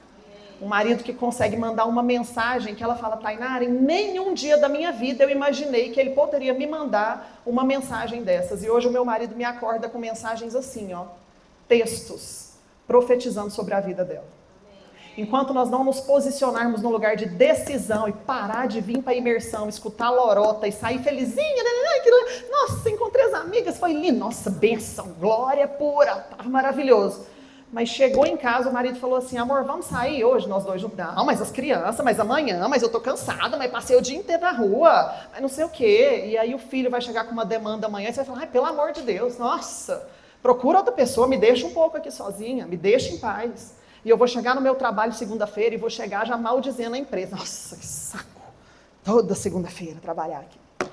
Um marido que consegue mandar uma mensagem que ela fala, Tainara, em nenhum dia da minha vida eu imaginei que ele poderia me mandar uma mensagem dessas. E hoje o meu marido me acorda com mensagens assim, textos, profetizando sobre a vida dela. Enquanto nós não nos posicionarmos no lugar de decisão e parar de vir para a imersão, escutar a lorota e sair felizinha, nossa, encontrei as amigas, foi lindo, nossa, bênção, glória pura, tá maravilhoso. Mas chegou em casa, o marido falou assim, amor, vamos sair hoje, nós 2 juntos. Não, mas as crianças, mas amanhã, mas eu tô cansada, mas passei o dia inteiro na rua, mas não sei o quê. E aí o filho vai chegar com uma demanda amanhã e você vai falar, pelo amor de Deus, nossa, procura outra pessoa, me deixa um pouco aqui sozinha, me deixa em paz. E eu vou chegar no meu trabalho segunda-feira e vou chegar já maldizendo a empresa. Nossa, que saco, toda segunda-feira trabalhar aqui.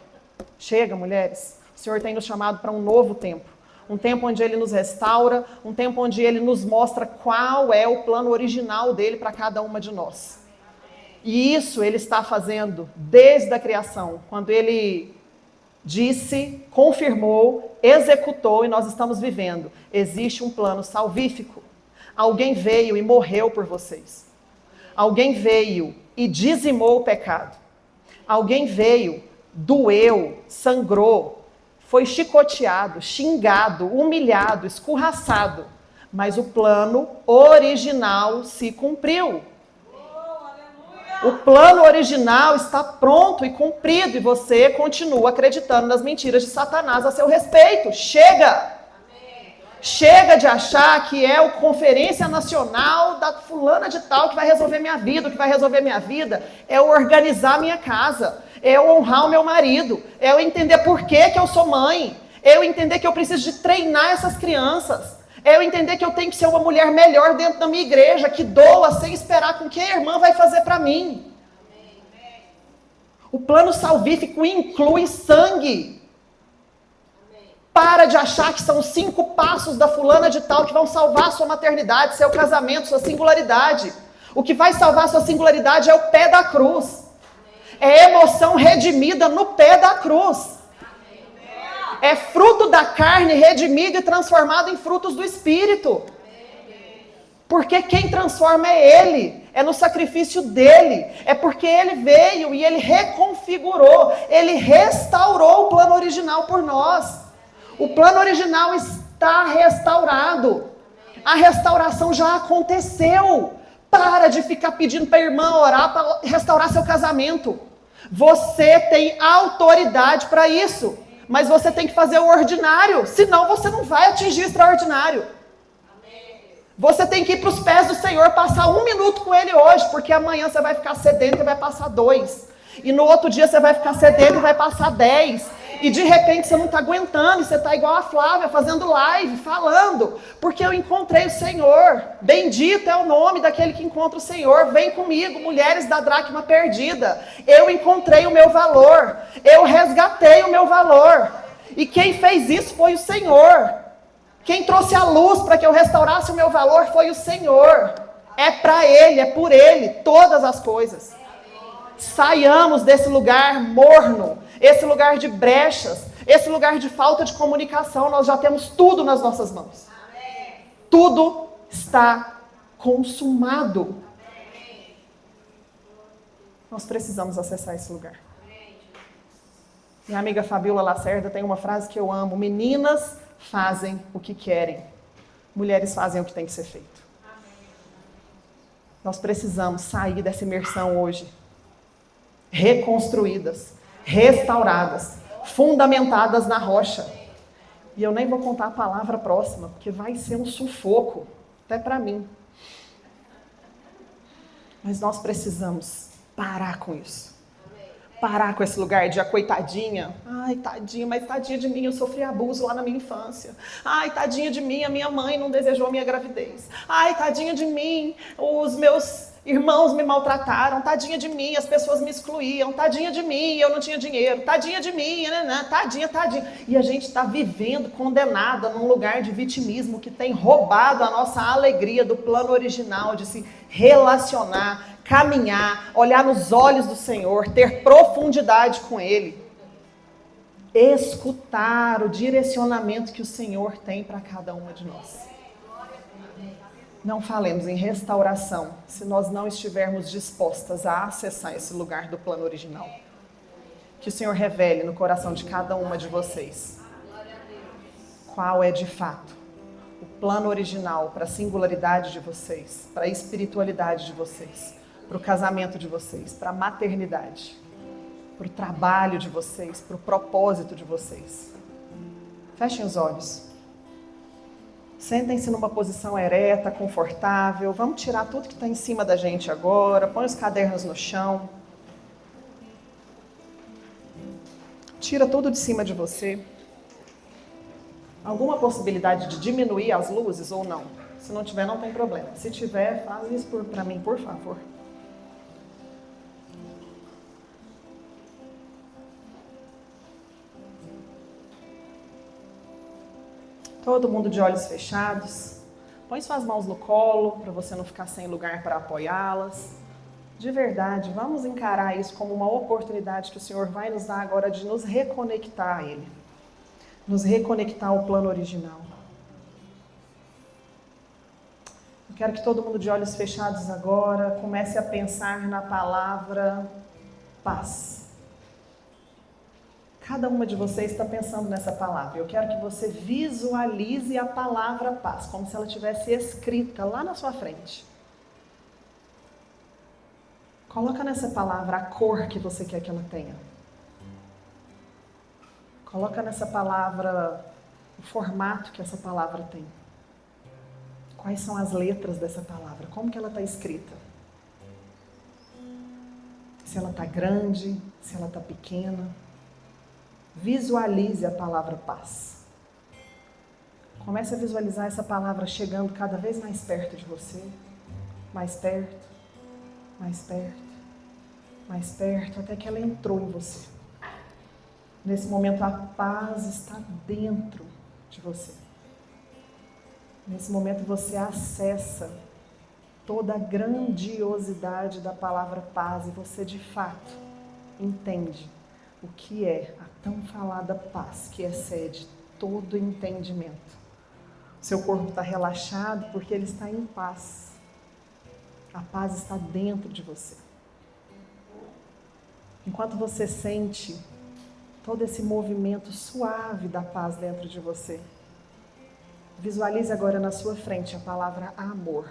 Chega, mulheres, o Senhor tem nos chamado para um novo tempo. Um tempo onde Ele nos restaura, um tempo onde Ele nos mostra qual é o plano original dEle para cada uma de nós. E isso Ele está fazendo desde a criação, quando Ele disse, confirmou, executou e nós estamos vivendo. Existe um plano salvífico. Alguém veio e morreu por vocês. Alguém veio e dizimou o pecado. Alguém veio, doeu, sangrou, foi chicoteado, xingado, humilhado, escorraçado. Mas o plano original se cumpriu. O plano original está pronto e cumprido e você continua acreditando nas mentiras de Satanás a seu respeito. Chega! Chega de achar que é a conferência nacional da fulana de tal que vai resolver minha vida. O que vai resolver minha vida é eu organizar minha casa, é eu honrar o meu marido, é eu entender por que eu sou mãe, é eu entender que eu preciso de treinar essas crianças, é eu entender que eu tenho que ser uma mulher melhor dentro da minha igreja, que doa sem esperar com o que a irmã vai fazer para mim. O plano salvífico inclui sangue. Para de achar que são 5 passos da fulana de tal que vão salvar a sua maternidade, seu casamento, sua singularidade. O que vai salvar a sua singularidade é o pé da cruz. É emoção redimida no pé da cruz. É fruto da carne redimido e transformado em frutos do Espírito. Porque quem transforma é Ele, é no sacrifício dEle. É porque Ele veio e Ele reconfigurou, Ele restaurou o plano original por nós. O plano original está restaurado. A restauração já aconteceu. Para de ficar pedindo para a irmã orar para restaurar seu casamento. Você tem autoridade para isso. Mas você tem que fazer o ordinário. Senão você não vai atingir o extraordinário. Você tem que ir para os pés do Senhor, passar 1 minuto com Ele hoje. Porque amanhã você vai ficar sedento e vai passar 2. E no outro dia você vai ficar sedento e vai passar 10. E de repente você não está aguentando, e você está igual a Flávia, fazendo live, falando, porque eu encontrei o Senhor. Bendito é o nome daquele que encontra o Senhor. Vem comigo, mulheres da dracma perdida. Eu encontrei o meu valor, eu resgatei o meu valor. E quem fez isso foi o Senhor. Quem trouxe a luz para que eu restaurasse o meu valor foi o Senhor. É para Ele, é por Ele, todas as coisas. Saiamos desse lugar morno, esse lugar de brechas, esse lugar de falta de comunicação. Nós já temos tudo nas nossas mãos. Tudo está consumado. Nós precisamos acessar esse lugar. Minha amiga Fabiola Lacerda tem uma frase que eu amo: meninas fazem o que querem, mulheres fazem o que tem que ser feito. Nós precisamos sair dessa imersão hoje, reconstruídas, restauradas, fundamentadas na rocha. E eu nem vou contar a palavra próxima, porque vai ser um sufoco, até para mim. Mas nós precisamos parar com isso. Parar com esse lugar de a coitadinha. Ai, tadinha, mas tadinha de mim, eu sofri abuso lá na minha infância. Ai, tadinha de mim, a minha mãe não desejou a minha gravidez. Ai, tadinha de mim, os meus irmãos me maltrataram. Tadinha de mim, as pessoas me excluíam. Tadinha de mim, eu não tinha dinheiro. Tadinha de mim, tadinha. E a gente está vivendo condenada num lugar de vitimismo que tem roubado a nossa alegria do plano original de se relacionar, caminhar, olhar nos olhos do Senhor, ter profundidade com Ele, escutar o direcionamento que o Senhor tem para cada uma de nós. Não falemos em restauração se nós não estivermos dispostas a acessar esse lugar do plano original. Que o Senhor revele no coração de cada uma de vocês qual é de fato o plano original para a singularidade de vocês, para a espiritualidade de vocês, para o casamento de vocês, para a maternidade, para o trabalho de vocês, para o propósito de vocês. Fechem os olhos. Sentem-se numa posição ereta, confortável. Vamos tirar tudo que está em cima da gente agora. Põe os cadernos no chão. Tira tudo de cima de você. Alguma possibilidade de diminuir as luzes ou não? Se não tiver, não tem problema. Se tiver, faz isso para mim, por favor. Todo mundo de olhos fechados. Põe suas mãos no colo, para você não ficar sem lugar para apoiá-las. De verdade, vamos encarar isso como uma oportunidade que o Senhor vai nos dar agora de nos reconectar a Ele. Nos reconectar ao plano original. Eu quero que todo mundo de olhos fechados agora comece a pensar na palavra paz. Cada uma de vocês está pensando nessa palavra. Eu quero que você visualize a palavra paz, como se ela tivesse escrita lá na sua frente. Coloca nessa palavra a cor que você quer que ela tenha. Coloca nessa palavra o formato que essa palavra tem. Quais são as letras dessa palavra? Como que ela está escrita? Se ela está grande, se ela está pequena. Visualize a palavra paz. Comece a visualizar essa palavra chegando cada vez mais perto de você. Mais perto, mais perto, mais perto, até que ela entrou em você. Nesse momento a paz está dentro de você. Nesse momento você acessa toda a grandiosidade da palavra paz e você de fato entende o que é a tão falada paz que excede todo entendimento. Seu corpo está relaxado porque ele está em paz. A paz está dentro de você. Enquanto você sente todo esse movimento suave da paz dentro de você, visualize agora na sua frente a palavra amor.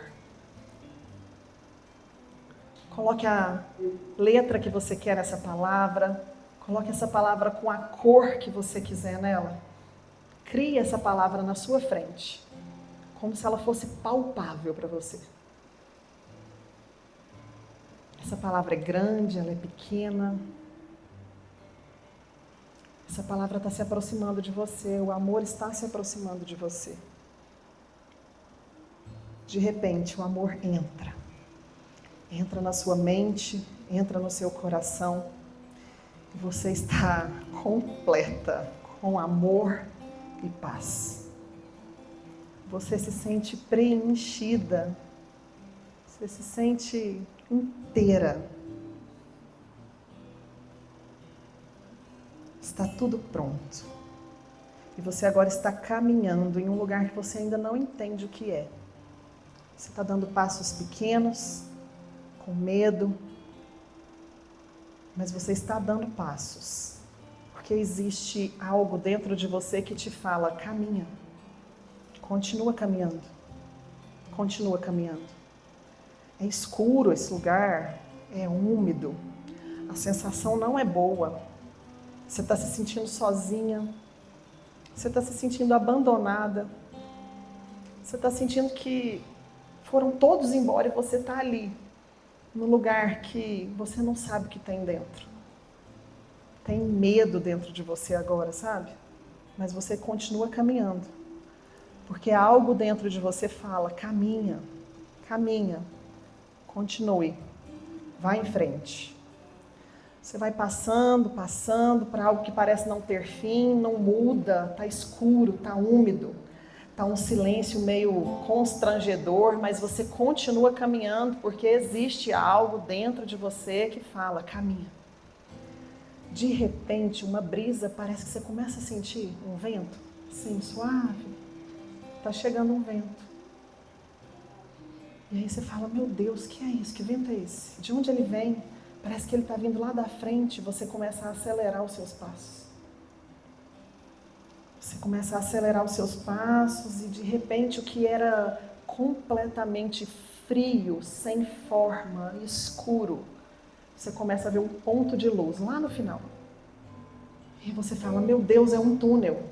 Coloque a letra que você quer nessa palavra. Coloque essa palavra com a cor que você quiser nela. Crie essa palavra na sua frente, como se ela fosse palpável para você. Essa palavra é grande, ela é pequena. Essa palavra está se aproximando de você, o amor está se aproximando de você. De repente, o amor entra. Entra na sua mente, entra no seu coração. E você está completa com amor e paz. Você se sente preenchida. Você se sente inteira. Está tudo pronto. E você agora está caminhando em um lugar que você ainda não entende o que é. Você está dando passos pequenos, com medo, mas você está dando passos, porque existe algo dentro de você que te fala, caminha, continua caminhando, continua caminhando. É escuro esse lugar, é úmido, a sensação não é boa, você está se sentindo sozinha, você está se sentindo abandonada, você está sentindo que foram todos embora e você está ali, no lugar que você não sabe o que tem dentro. Tem medo dentro de você agora, sabe? Mas você continua caminhando. Porque algo dentro de você fala, caminha, caminha, continue, vai em frente. Você vai passando para algo que parece não ter fim, não muda, está escuro, está úmido. Está um silêncio meio constrangedor, mas você continua caminhando porque existe algo dentro de você que fala, caminha. De repente, uma brisa, parece que você começa a sentir um vento, assim, suave. Está chegando um vento. E aí você fala, meu Deus, o que é isso? Que vento é esse? De onde ele vem? Parece que ele está vindo lá da frente, você começa a acelerar os seus passos. Você começa a acelerar os seus passos e de repente o que era completamente frio, sem forma, escuro, você começa a ver um ponto de luz lá no final. E você fala, meu Deus, é um túnel.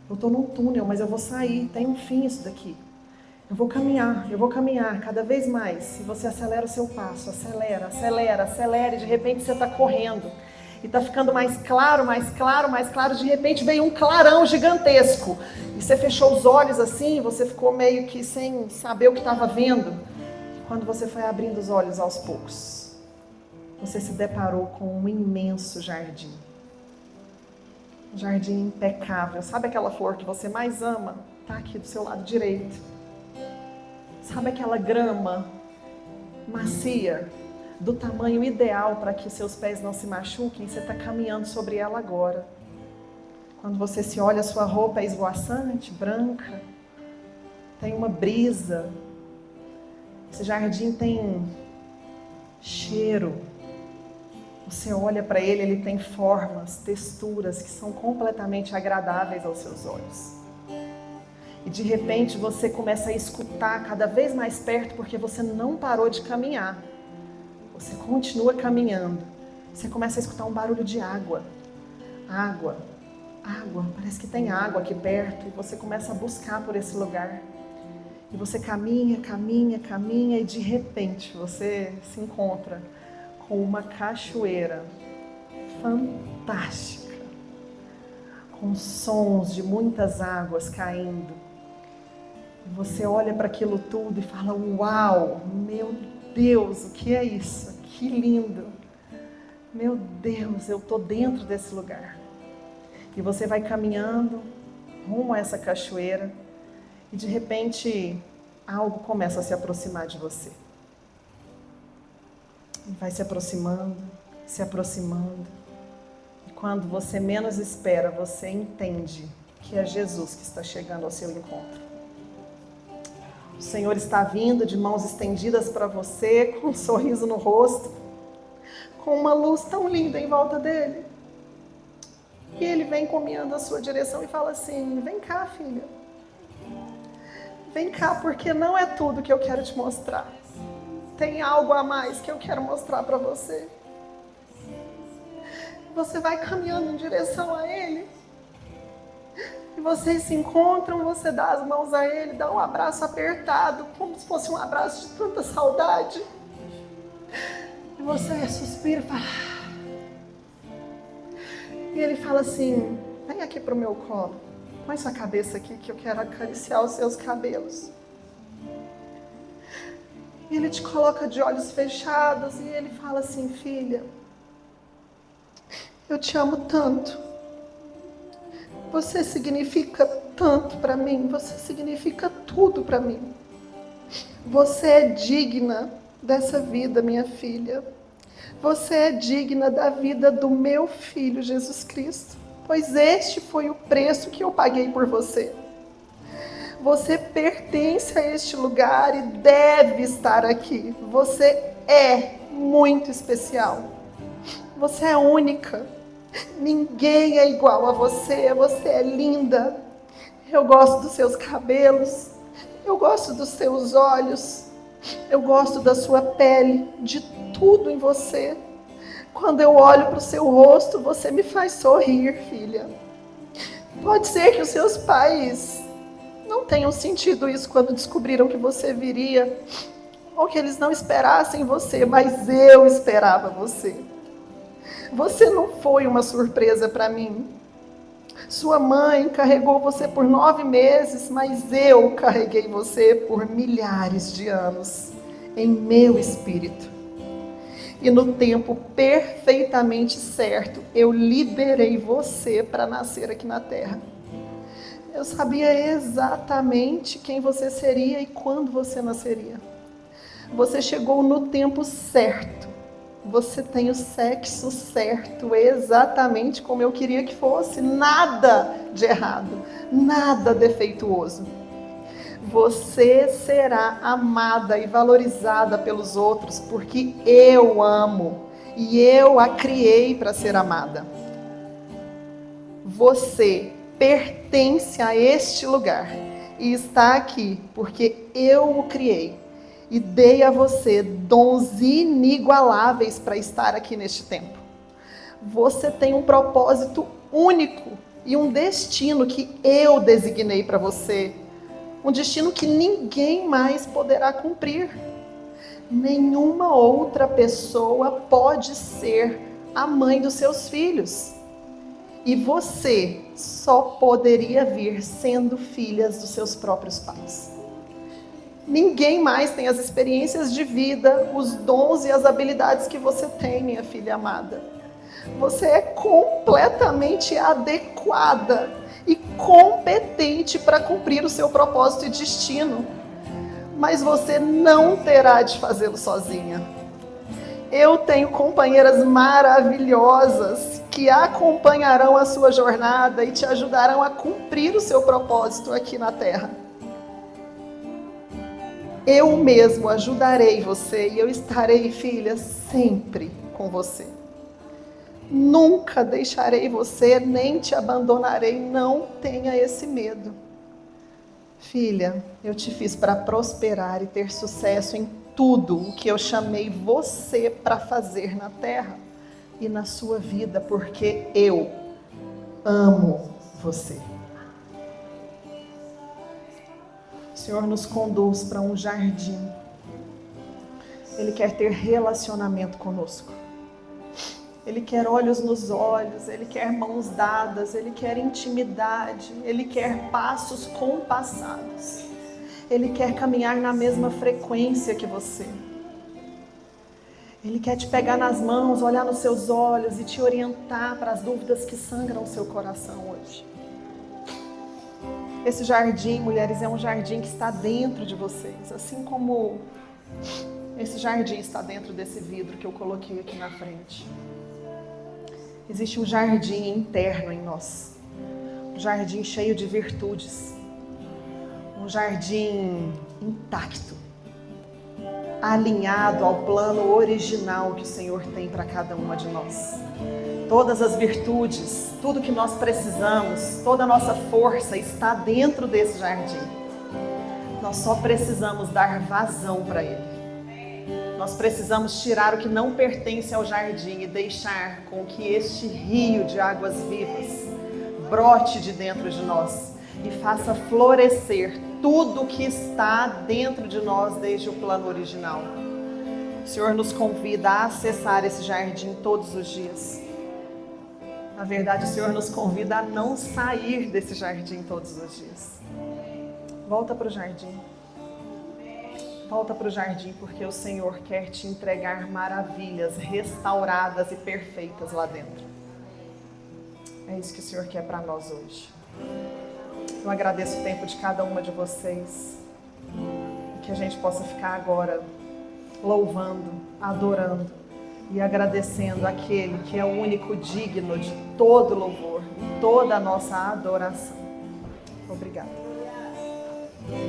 Eu estou num túnel, mas eu vou sair, tem um fim isso daqui. Eu vou caminhar cada vez mais. E você acelera o seu passo, acelera, e de repente você está correndo. E está ficando mais claro, de repente veio um clarão gigantesco. E você fechou os olhos assim, você ficou meio que sem saber o que estava vendo. Quando você foi abrindo os olhos aos poucos, você se deparou com um imenso jardim. Um jardim impecável. Sabe aquela flor que você mais ama? Está aqui do seu lado direito. Sabe aquela grama macia? Do tamanho ideal para que seus pés não se machuquem, você está caminhando sobre ela agora. Quando você se olha, a sua roupa é esvoaçante, branca, tem uma brisa. Esse jardim tem cheiro. Você olha para ele, ele tem formas, texturas que são completamente agradáveis aos seus olhos. E de repente você começa a escutar cada vez mais perto, porque você não parou de caminhar. Você continua caminhando. Você começa a escutar um barulho de água. Água. água, parece que tem água aqui perto, e você começa a buscar por esse lugar. E você caminha, caminha, caminha, e de repente você se encontra com uma cachoeira fantástica, com sons de muitas águas caindo. E você olha para aquilo tudo e fala: uau, meu Deus, o que é isso? Que lindo! Meu Deus, eu estou dentro desse lugar. E você vai caminhando rumo a essa cachoeira e de repente algo começa a se aproximar de você. E vai se aproximando, se aproximando. E quando você menos espera, você entende que é Jesus que está chegando ao seu encontro. O Senhor está vindo de mãos estendidas para você, com um sorriso no rosto, com uma luz tão linda em volta dele. E ele vem caminhando à sua direção e fala assim: vem cá, filha. Vem cá, porque não é tudo que eu quero te mostrar. Tem algo a mais que eu quero mostrar para você. Você vai caminhando em direção a ele. E vocês se encontram, você dá as mãos a ele, dá um abraço apertado, como se fosse um abraço de tanta saudade. E você suspira e fala... E ele fala assim: vem aqui pro meu colo, põe sua cabeça aqui que eu quero acariciar os seus cabelos. E ele te coloca de olhos fechados e ele fala assim: filha, eu te amo tanto. Você significa tanto para mim, você significa tudo para mim. Você é digna dessa vida, minha filha. Você é digna da vida do meu filho Jesus Cristo, pois este foi o preço que eu paguei por você. Você pertence a este lugar e deve estar aqui. Você é muito especial. Você é única. Ninguém é igual a você. Você é linda. Eu gosto dos seus cabelos. Eu gosto dos seus olhos. Eu gosto da sua pele, de tudo em você. Quando eu olho para o seu rosto, você me faz sorrir, filha. Pode ser que os seus pais não tenham sentido isso quando descobriram que você viria, ou que eles não esperassem você, mas eu esperava você. Você não foi uma surpresa para mim. Sua mãe carregou você por 9 meses, mas eu carreguei você por milhares de anos em meu espírito. E no tempo perfeitamente certo, eu liberei você para nascer aqui na Terra. Eu sabia exatamente quem você seria e quando você nasceria. Você chegou no tempo certo. Você tem o sexo certo, exatamente como eu queria que fosse. Nada de errado, nada defeituoso. Você será amada e valorizada pelos outros, porque eu amo e eu a criei para ser amada. Você pertence a este lugar e está aqui porque eu o criei e dei a você dons inigualáveis para estar aqui neste tempo. Você tem um propósito único e um destino que eu designei para você. Um destino que ninguém mais poderá cumprir. Nenhuma outra pessoa pode ser a mãe dos seus filhos. E você só poderia vir sendo filhas dos seus próprios pais. Ninguém mais tem as experiências de vida, os dons e as habilidades que você tem, minha filha amada. Você é completamente adequada e competente para cumprir o seu propósito e destino. Mas você não terá de fazê-lo sozinha. Eu tenho companheiras maravilhosas que acompanharão a sua jornada e te ajudarão a cumprir o seu propósito aqui na Terra. Eu mesmo ajudarei você e eu estarei, filha, sempre com você. Nunca deixarei você, nem te abandonarei, não tenha esse medo. Filha, eu te fiz para prosperar e ter sucesso em tudo o que eu chamei você para fazer na Terra e na sua vida, porque eu amo você. O Senhor nos conduz para um jardim. Ele quer ter relacionamento conosco. Ele quer olhos nos olhos, Ele quer mãos dadas, Ele quer intimidade, Ele quer passos compassados. Ele quer caminhar na mesma frequência que você. Ele quer te pegar nas mãos, olhar nos seus olhos e te orientar para as dúvidas que sangram o seu coração hoje. Esse jardim, mulheres, é um jardim que está dentro de vocês, assim como esse jardim está dentro desse vidro que eu coloquei aqui na frente. Existe um jardim interno em nós, um jardim cheio de virtudes, um jardim intacto, alinhado ao plano original que o Senhor tem para cada uma de nós. Todas as virtudes, tudo que nós precisamos, toda a nossa força está dentro desse jardim. Nós só precisamos dar vazão para ele. Nós precisamos tirar o que não pertence ao jardim e deixar com que este rio de águas vivas brote de dentro de nós e faça florescer tudo que está dentro de nós desde o plano original. O Senhor nos convida a acessar esse jardim todos os dias. Na verdade, o Senhor nos convida a não sair desse jardim todos os dias. Volta para o jardim. Volta para o jardim, porque o Senhor quer te entregar maravilhas restauradas e perfeitas lá dentro. É isso que o Senhor quer para nós hoje. Eu agradeço o tempo de cada uma de vocês. E que a gente possa ficar agora louvando, adorando e agradecendo aquele que é o único digno de todo louvor e toda a nossa adoração. Obrigada.